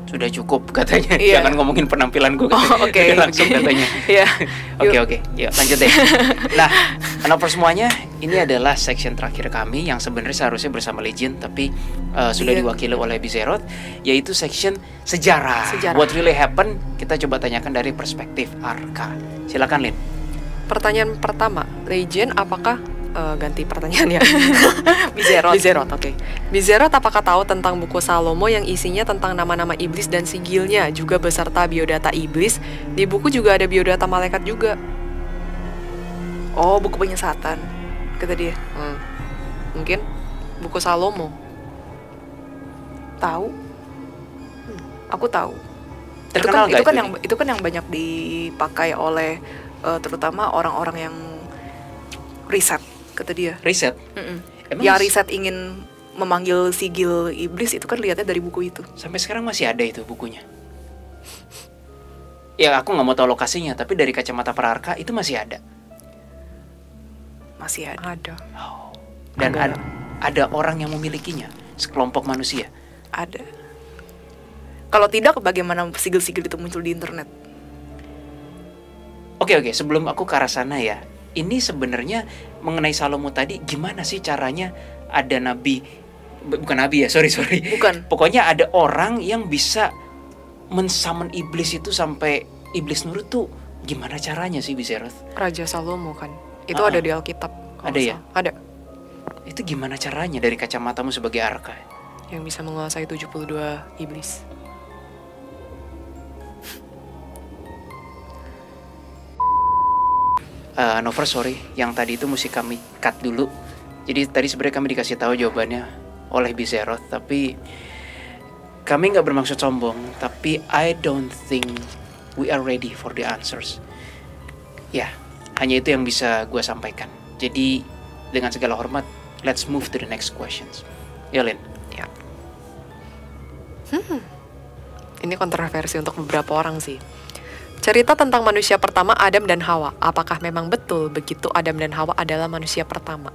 Speaker 2: Sudah cukup katanya.
Speaker 1: Iya.
Speaker 2: Jangan ngomongin penampilan gue.
Speaker 1: Oh, oke.
Speaker 2: Langsung katanya.
Speaker 1: Iya.
Speaker 2: Oke. Yuk lanjut deh. Nah, Anovers semuanya, ini adalah section terakhir kami yang sebenarnya seharusnya bersama Legion, tapi sudah
Speaker 1: Iya.
Speaker 2: diwakili oleh Bizeroth, yaitu section sejarah.
Speaker 1: Sejarah.
Speaker 2: What really happened? Kita coba tanyakan dari perspektif Arka. Silakan Lin.
Speaker 3: Pertanyaan pertama, Legend apakah ganti pertanyaan ya.
Speaker 1: Bizerot.
Speaker 3: Bizerot, oke. Bizerot, apakah tahu tentang buku Salomo yang isinya tentang nama-nama iblis dan sigilnya, juga beserta biodata iblis? Di buku juga ada biodata malaikat juga.
Speaker 1: Oh, buku penyesatan, kata dia.
Speaker 3: Mungkin buku Salomo.
Speaker 1: Tahu? Aku tahu.
Speaker 2: Terkenal
Speaker 1: Itu kan yang banyak dipakai oleh terutama orang-orang yang riset, kata dia.
Speaker 2: Riset?
Speaker 1: Emang ya riset ingin memanggil sigil iblis itu kan lihatnya dari buku itu.
Speaker 2: Sampai sekarang masih ada itu bukunya. Ya aku nggak mau tahu lokasinya, tapi dari kacamata para arka itu masih ada.
Speaker 1: Masih ada.
Speaker 3: Ada.
Speaker 2: Oh. Dan ada orang yang memilikinya, sekelompok manusia.
Speaker 1: Ada. Kalau tidak, bagaimana sigil-sigil itu muncul di internet?
Speaker 2: Oke, sebelum aku ke arah sana ya. Ini sebenarnya mengenai Salomo tadi, gimana sih caranya ada nabi, bukan nabi ya, sorry.
Speaker 1: Bukan.
Speaker 2: Pokoknya ada orang yang bisa mensummon iblis itu sampai iblis nurut tuh, gimana caranya sih, Bizerot?
Speaker 3: Raja Salomo kan. Itu ada di Alkitab.
Speaker 2: Ada ya?
Speaker 3: Ada.
Speaker 2: Itu gimana caranya dari kacamatamu sebagai arka?
Speaker 3: Yang bisa menguasai 72 iblis.
Speaker 2: Nover, sorry, yang tadi itu mesti kami cut dulu. Jadi tadi sebenarnya kami dikasih tahu jawabannya oleh Bizerot, tapi kami nggak bermaksud sombong. Tapi I don't think we are ready for the answers. Ya, hanya itu yang bisa gue sampaikan. Jadi dengan segala hormat, let's move to the next questions. Ya, Lin.
Speaker 3: Ya. Ini kontroversi untuk beberapa orang sih. Cerita tentang manusia pertama Adam dan Hawa. Apakah memang betul begitu Adam dan Hawa adalah manusia pertama?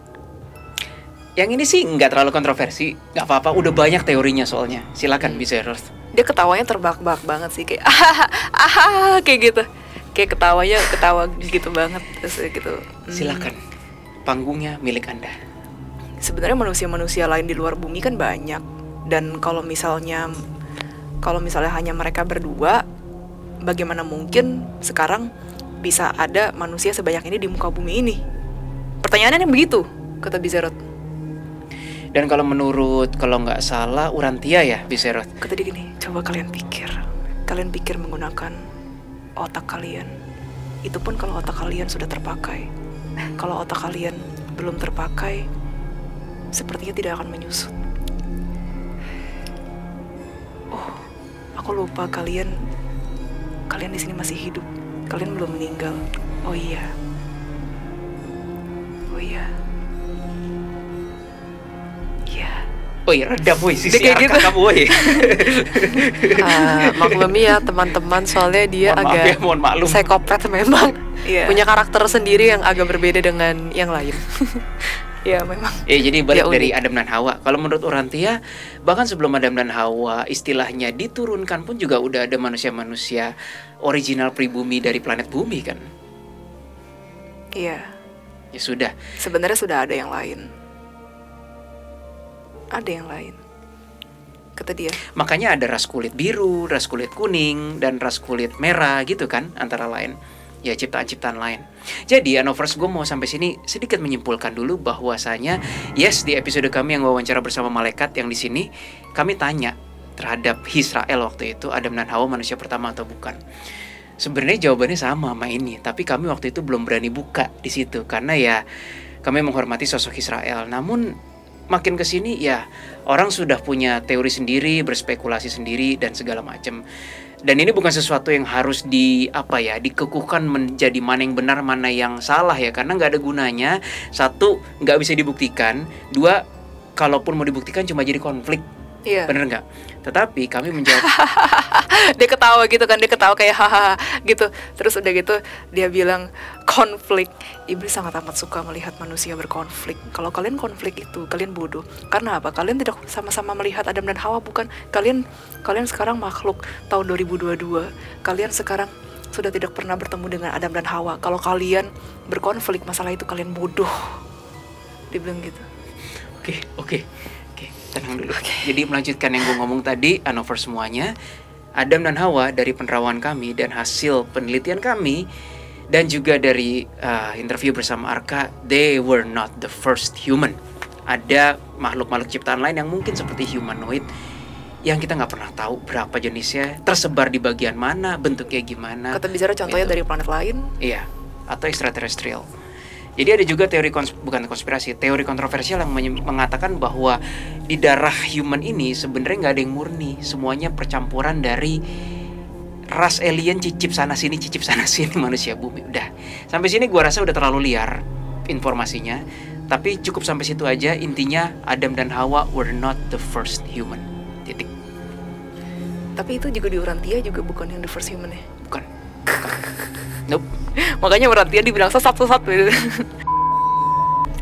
Speaker 2: Yang ini sih nggak terlalu kontroversi, nggak apa-apa. Udah banyak teorinya soalnya. Silakan, Bizerot.
Speaker 1: Dia ketawanya terbahak-bahak banget sih, kayak kayak gitu. Kayak ketawa gitu banget terus gitu.
Speaker 2: Silakan. Panggungnya milik Anda.
Speaker 1: Sebenarnya manusia-manusia lain di luar bumi kan banyak. Dan kalau misalnya hanya mereka berdua, bagaimana mungkin sekarang bisa ada manusia sebanyak ini di muka bumi ini? Pertanyaannya begitu, kata Bizerot.
Speaker 2: Dan kalau nggak salah Urantia ya, Bizerot.
Speaker 1: Kata dia gini, coba kalian pikir menggunakan otak kalian. Itu pun kalau otak kalian sudah terpakai. Kalau otak kalian belum terpakai, sepertinya tidak akan menyusut. Oh, aku lupa kalian di sini masih hidup. Kalian belum meninggal. Oh iya. Iya.
Speaker 2: Oh iya, redam woi, sisi
Speaker 3: kayak
Speaker 2: arka
Speaker 3: gitu.
Speaker 2: kamu woi.
Speaker 3: Maklumi ya teman-teman, soalnya dia agak
Speaker 2: mohon maklum.
Speaker 3: psikopat memang.
Speaker 1: Iya.
Speaker 3: Punya karakter sendiri yang agak berbeda dengan yang lain.
Speaker 1: Ya memang.
Speaker 2: Jadi balik
Speaker 3: Ya,
Speaker 2: dari Adam dan Hawa. Kalau menurut Urantia, bahkan sebelum Adam dan Hawa istilahnya diturunkan pun juga udah ada manusia-manusia original pribumi dari planet bumi kan?
Speaker 1: Iya.
Speaker 2: Ya sudah.
Speaker 1: Sebenarnya sudah ada yang lain. Ada yang lain, kata dia.
Speaker 2: Makanya ada ras kulit biru, ras kulit kuning, dan ras kulit merah gitu kan, antara lain. Ya ciptaan-ciptaan lain. Jadi Anovers, gue mau sampai sini sedikit menyimpulkan dulu bahwasanya yes, di episode kami yang wawancara bersama malaikat yang di sini kami tanya terhadap Israel waktu itu, Adam dan Hawa manusia pertama atau bukan. Sebenarnya jawabannya sama ini, tapi kami waktu itu belum berani buka di situ karena ya kami menghormati sosok Israel. Namun makin kesini ya orang sudah punya teori sendiri, berspekulasi sendiri dan segala macam. Dan ini bukan sesuatu yang harus dikukuhkan menjadi mana yang benar, mana yang salah ya, karena nggak ada gunanya. Satu, nggak bisa dibuktikan. Dua, kalaupun mau dibuktikan cuma jadi konflik.
Speaker 1: Iya.
Speaker 2: Bener nggak? Tetapi kami menjawab.
Speaker 1: Dia ketawa gitu kan, dia ketawa kayak hahaha gitu. Terus udah gitu dia bilang konflik. Iblis sangat amat suka melihat manusia berkonflik. Kalau kalian konflik itu, kalian bodoh. Karena apa? Kalian tidak sama-sama melihat Adam dan Hawa, bukan? Kalian sekarang makhluk tahun 2022. Kalian sekarang sudah tidak pernah bertemu dengan Adam dan Hawa. Kalau kalian berkonflik masalah itu, kalian bodoh. Dia bilang gitu.
Speaker 2: Oke. Tenang dulu. Jadi melanjutkan yang gue ngomong tadi, Anover semuanya, Adam dan Hawa dari penerawan kami dan hasil penelitian kami Dan juga dari interview bersama Arka, they were not the first human. Ada makhluk-makhluk ciptaan lain yang mungkin seperti humanoid yang kita nggak pernah tahu berapa jenisnya, tersebar di bagian mana, bentuknya gimana.
Speaker 1: Kata bicara contohnya dari planet lain.
Speaker 2: Iya, atau extraterrestrial. Jadi ada juga teori bukan konspirasi, teori kontroversial yang mengatakan bahwa di darah human ini sebenarnya nggak ada yang murni, semuanya percampuran dari ras alien, cicip sana sini manusia bumi. Udah sampai sini gua rasa udah terlalu liar informasinya, tapi cukup sampai situ aja. Intinya Adam dan Hawa were not the first human. Titik.
Speaker 1: Tapi itu juga di Urantia juga bukan yang the first human ya?
Speaker 2: Bukan. Nope.
Speaker 1: Makanya Urantia dibilang sesat.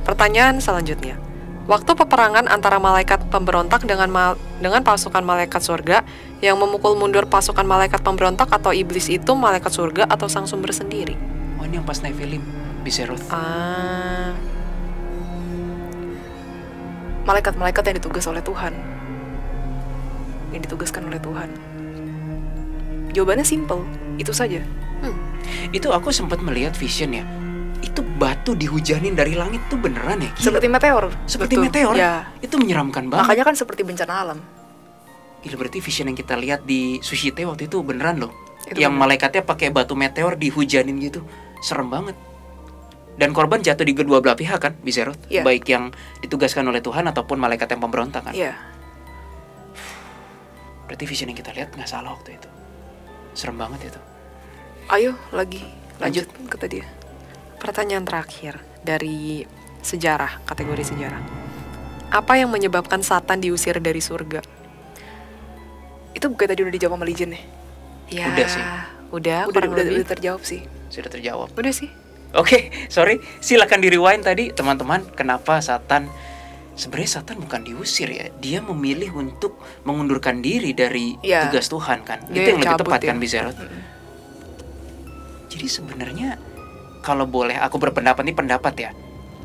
Speaker 3: Pertanyaan selanjutnya. Waktu peperangan antara malaikat pemberontak dengan pasukan malaikat surga yang memukul mundur pasukan malaikat pemberontak atau iblis itu malaikat surga atau sang sumber sendiri?
Speaker 2: Oh, ini yang pas Nephilim, Biseroth.
Speaker 1: Malaikat-malaikat yang ditugas oleh Tuhan. Yang ditugaskan oleh Tuhan. Jawabannya simple, itu saja.
Speaker 2: Itu aku sempat melihat vision ya. Itu batu dihujanin dari langit tuh beneran ya? Gila.
Speaker 1: Seperti meteor.
Speaker 2: Seperti
Speaker 1: Betul.
Speaker 2: meteor?
Speaker 1: Ya.
Speaker 2: Itu menyeramkan banget.
Speaker 1: Makanya kan seperti bencana alam.
Speaker 2: Gila, berarti vision yang kita lihat di Sushite waktu itu beneran loh.
Speaker 1: Itu
Speaker 2: yang
Speaker 1: bener.
Speaker 2: malaikatnya pakai batu meteor dihujanin gitu. Serem banget. Dan korban jatuh di kedua belah pihak kan, Biseroth?
Speaker 1: Yeah.
Speaker 2: Baik yang ditugaskan oleh Tuhan ataupun malaikat yang pemberontak kan?
Speaker 1: Iya.
Speaker 2: Berarti vision yang kita lihat nggak salah waktu itu. Serem banget itu.
Speaker 1: Ayo lagi lanjut kata dia.
Speaker 3: Pertanyaan terakhir dari sejarah, kategori sejarah. Apa yang menyebabkan Satan diusir dari surga?
Speaker 1: Itu bukan tadi udah dijawab sama Legion ya?
Speaker 3: Ya,
Speaker 2: Udah sih.
Speaker 3: Udah
Speaker 1: terjawab sih.
Speaker 2: Sudah terjawab.
Speaker 3: Udah sih.
Speaker 2: Oke, sorry. Silakan di rewind tadi teman-teman. Kenapa Satan? Sebenarnya Satan bukan diusir ya. Dia memilih untuk mengundurkan diri dari tugas Tuhan kan.
Speaker 1: Dia
Speaker 2: itu yang lebih
Speaker 1: cabut
Speaker 2: tepat
Speaker 1: ya.
Speaker 2: kan, Biseroth? Jadi sebenarnya kalau boleh aku berpendapat, nih pendapat ya,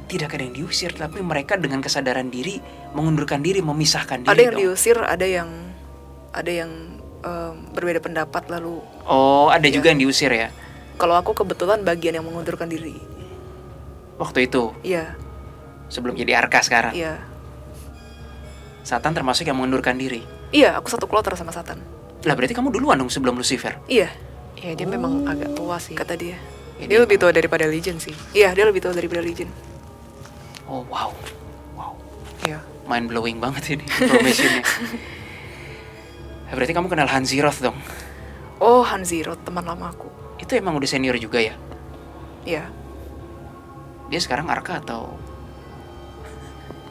Speaker 2: tidak ada yang diusir, tapi mereka dengan kesadaran diri mengundurkan diri, memisahkan diri.
Speaker 1: Ada yang
Speaker 2: dong.
Speaker 1: diusir, ada yang berbeda pendapat lalu.
Speaker 2: Oh, ada juga yang diusir ya.
Speaker 1: Kalau aku kebetulan bagian yang mengundurkan diri.
Speaker 2: Waktu itu,
Speaker 1: Iya,
Speaker 2: sebelum jadi Arka sekarang.
Speaker 1: iya.
Speaker 2: Satan termasuk yang mengundurkan diri.
Speaker 1: Iya, aku satu kloter sama Satan.
Speaker 2: Lah berarti kamu duluan dong sebelum Lucifer.
Speaker 1: Iya,
Speaker 3: Ya, dia memang agak tua sih.
Speaker 1: kata dia.
Speaker 3: Dia lebih tua daripada Legion sih.
Speaker 1: Iya, dia lebih tua daripada Legion.
Speaker 2: Oh wow.
Speaker 3: Iya.
Speaker 2: Mind blowing banget ini informationnya. Berarti kamu kenal Hanziroth dong.
Speaker 1: Oh, Hanziroth, teman lama aku.
Speaker 2: Itu emang udah senior juga ya?
Speaker 1: Iya.
Speaker 2: Dia sekarang Arka atau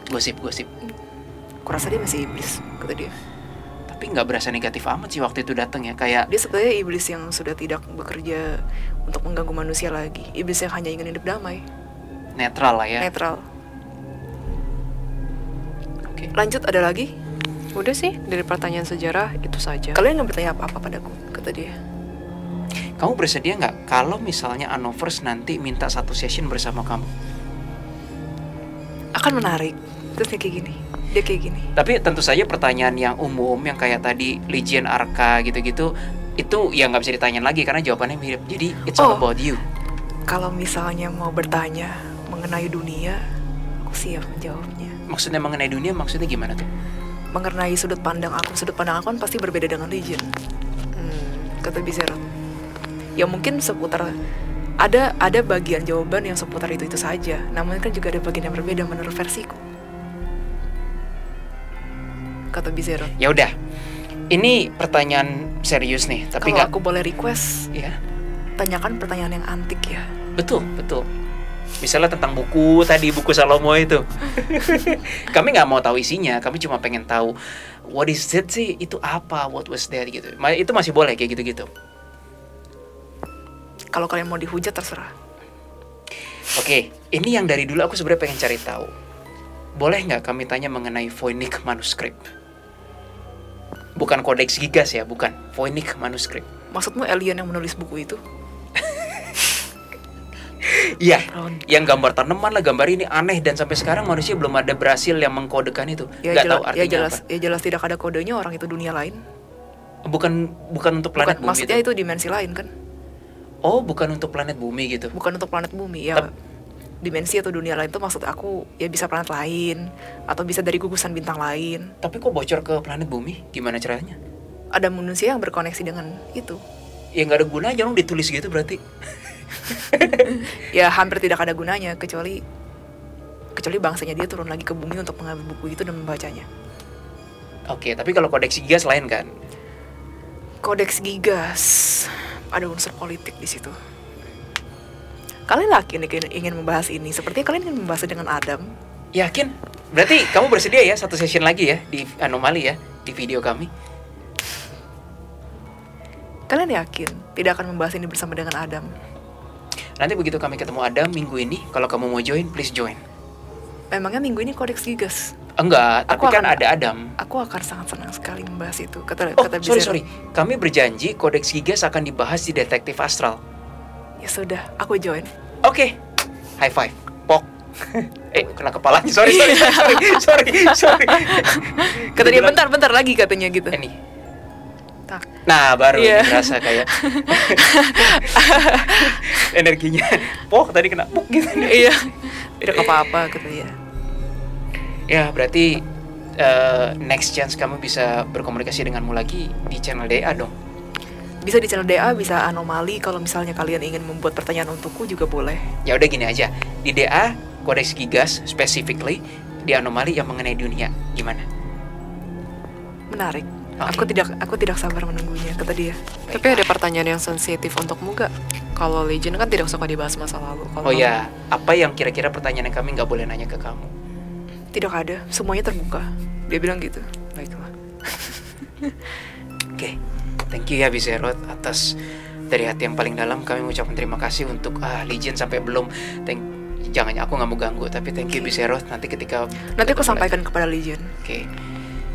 Speaker 2: gosip-gosip?
Speaker 1: Kurasa dia masih iblis, kata dia.
Speaker 2: Tapi nggak berasa negatif amat sih waktu itu datang ya. Kayak
Speaker 1: Dia sebenarnya iblis yang sudah tidak bekerja untuk mengganggu manusia lagi. Iblis yang hanya ingin hidup damai,
Speaker 2: netral lah ya.
Speaker 1: netral.
Speaker 2: Oke.
Speaker 1: Lanjut, ada lagi?
Speaker 3: Udah sih, dari pertanyaan sejarah itu saja.
Speaker 1: Kalian nggak bertanya apa-apa padaku, kata dia.
Speaker 2: Kamu bersedia nggak kalau misalnya Anovers nanti minta satu session bersama kamu?
Speaker 1: Akan menarik. Terus dia kayak gini, dia kayak gini.
Speaker 2: Tapi tentu saja pertanyaan yang umum yang kayak tadi Legion, Arka gitu-gitu itu ya nggak bisa ditanyain lagi karena jawabannya mirip. Jadi it's all about you.
Speaker 1: Kalau misalnya mau bertanya mengenai dunia, aku siap menjawabnya.
Speaker 2: Maksudnya mengenai dunia maksudnya gimana tuh?
Speaker 1: Mengenai sudut pandang aku kan pasti berbeda dengan Legion. Kata Biseroth. Ya mungkin seputar ada bagian jawaban yang seputar itu saja. Namun kan juga ada bagian yang berbeda menurut versiku. Kata Biseroth.
Speaker 2: Ya udah. Ini pertanyaan serius nih, tapi
Speaker 1: Kalau
Speaker 2: nggak.
Speaker 1: aku boleh request,
Speaker 2: Ya,
Speaker 1: tanyakan pertanyaan yang antik ya.
Speaker 2: betul. Misalnya tentang buku tadi, buku Salomo itu. Kami nggak mau tahu isinya, kami cuma pengen tahu what is that sih, itu apa, what was that gitu. Itu masih boleh kayak gitu-gitu.
Speaker 1: Kalau kalian mau dihujat terserah.
Speaker 2: Oke, ini yang dari dulu aku sebenarnya pengen cari tahu. Boleh nggak kami tanya mengenai Voynich manuskrip? Bukan Codex Gigas ya, bukan. Voynich manuskrip.
Speaker 1: Maksudmu alien yang menulis buku itu?
Speaker 2: Iya, yang gambar tanaman lah, gambar ini aneh dan sampai sekarang manusia belum ada berhasil yang mengkodekan itu.
Speaker 1: Ya,
Speaker 2: Nggak tahu artinya apa.
Speaker 1: Ya jelas tidak ada kodenya, orang itu dunia lain.
Speaker 2: Bukan untuk planet bumi
Speaker 1: Maksudnya
Speaker 2: itu.
Speaker 1: itu dimensi lain kan?
Speaker 2: Oh, bukan untuk planet bumi gitu?
Speaker 1: Bukan untuk planet bumi, ya. Dimensi atau dunia lain itu maksud aku ya bisa planet lain atau bisa dari gugusan bintang lain.
Speaker 2: Tapi kok bocor ke planet bumi? Gimana caranya?
Speaker 1: Ada manusia yang berkoneksi dengan itu.
Speaker 2: Ya nggak ada gunanya dong ditulis gitu berarti.
Speaker 1: Ya hampir tidak ada gunanya kecuali bangsanya dia turun lagi ke bumi untuk mengambil buku itu dan membacanya.
Speaker 2: Oke, tapi kalau kodeks Gigas lain kan?
Speaker 1: Kodeks Gigas ada unsur politik di situ. Kalian yakin ingin membahas ini? Sepertinya kalian ingin membahas dengan Adam.
Speaker 2: Yakin? Berarti kamu bersedia ya satu session lagi ya di Anomali ya, di video kami?
Speaker 1: Kalian yakin tidak akan membahas ini bersama dengan Adam?
Speaker 2: Nanti begitu kami ketemu Adam minggu ini, kalau kamu mau join, please join.
Speaker 1: Memangnya minggu ini Kodeks Gigas?
Speaker 2: Enggak, tapi kan ada Adam.
Speaker 1: Aku akan sangat senang sekali membahas itu. Kata
Speaker 2: sorry. Kami berjanji Kodeks Gigas akan dibahas di Detektif Astral.
Speaker 1: Ya sudah, aku join.
Speaker 2: Oke. High five. Pok. Kena kepalanya. Sorry.
Speaker 1: Kata dia bentar lagi katanya gitu.
Speaker 2: Ini. Nah, baru terasa kayak energinya. Pok tadi kena puk gitu.
Speaker 1: Iya. Tidak apa-apa kata dia.
Speaker 2: Ya, berarti next chance kamu bisa berkomunikasi denganmu lagi di channel DA dong.
Speaker 1: Bisa di channel DA, bisa Anomali. Kalau misalnya kalian ingin membuat pertanyaan untukku juga boleh.
Speaker 2: Ya udah gini aja. Di DA Kodeks Gigas specifically, di Anomali yang mengenai dunia. Gimana?
Speaker 1: Menarik. Okay. Aku tidak sabar menunggunya, kata dia.
Speaker 3: Tapi ada pertanyaan yang sensitif untukmu gak? Kalau Legend kan tidak suka dibahas masa lalu.
Speaker 2: Ya, apa yang kira-kira pertanyaan yang kami nggak boleh nanya ke kamu?
Speaker 1: Tidak ada, semuanya terbuka. Dia bilang gitu. Baiklah.
Speaker 2: Oke, thank you ya Bizerot atas dari hati yang paling dalam kami mengucapkan terima kasih untuk Legend sampai belum. Jangan, aku nggak mau ganggu, tapi thank you Bizerot. Nanti
Speaker 1: aku sampaikan kepada Legend.
Speaker 2: Oke.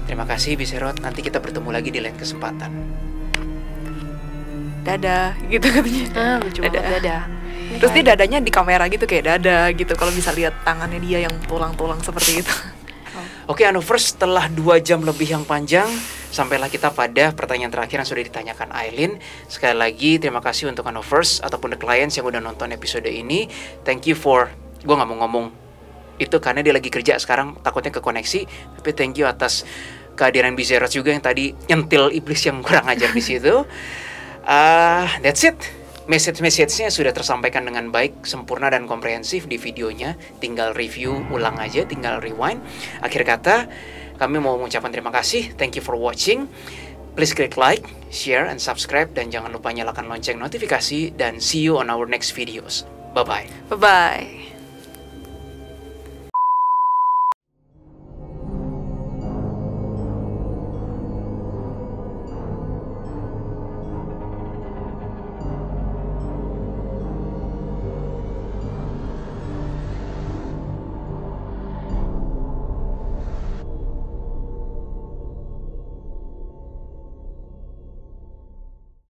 Speaker 2: Terima kasih Bizerot, nanti kita bertemu lagi di lain kesempatan.
Speaker 1: Dadah, gitu katanya.
Speaker 3: Lucu banget, dadah.
Speaker 1: Terus dia dadanya di kamera gitu kayak dadah gitu. Kalau bisa lihat tangannya dia yang tulang-tulang seperti itu.
Speaker 2: Oke, Anovers, setelah 2 jam lebih yang panjang, sampailah kita pada pertanyaan terakhir yang sudah ditanyakan Aileen. Sekali lagi terima kasih untuk Anovers ataupun the clients yang udah nonton episode ini. Thank you for, gue nggak mau ngomong itu karena dia lagi kerja sekarang, takutnya kekoneksi. Tapi thank you atas kehadiran Bizerot juga yang tadi nyentil iblis yang kurang ajar di situ. That's it. Message-nya sudah tersampaikan dengan baik, sempurna dan komprehensif di videonya. Tinggal review ulang aja, tinggal rewind. Akhir kata, kami mau mengucapkan terima kasih. Thank you for watching. Please click like, share, and subscribe. Dan jangan lupa nyalakan lonceng notifikasi. Dan see you on our next videos. Bye-bye.
Speaker 1: Bye-bye.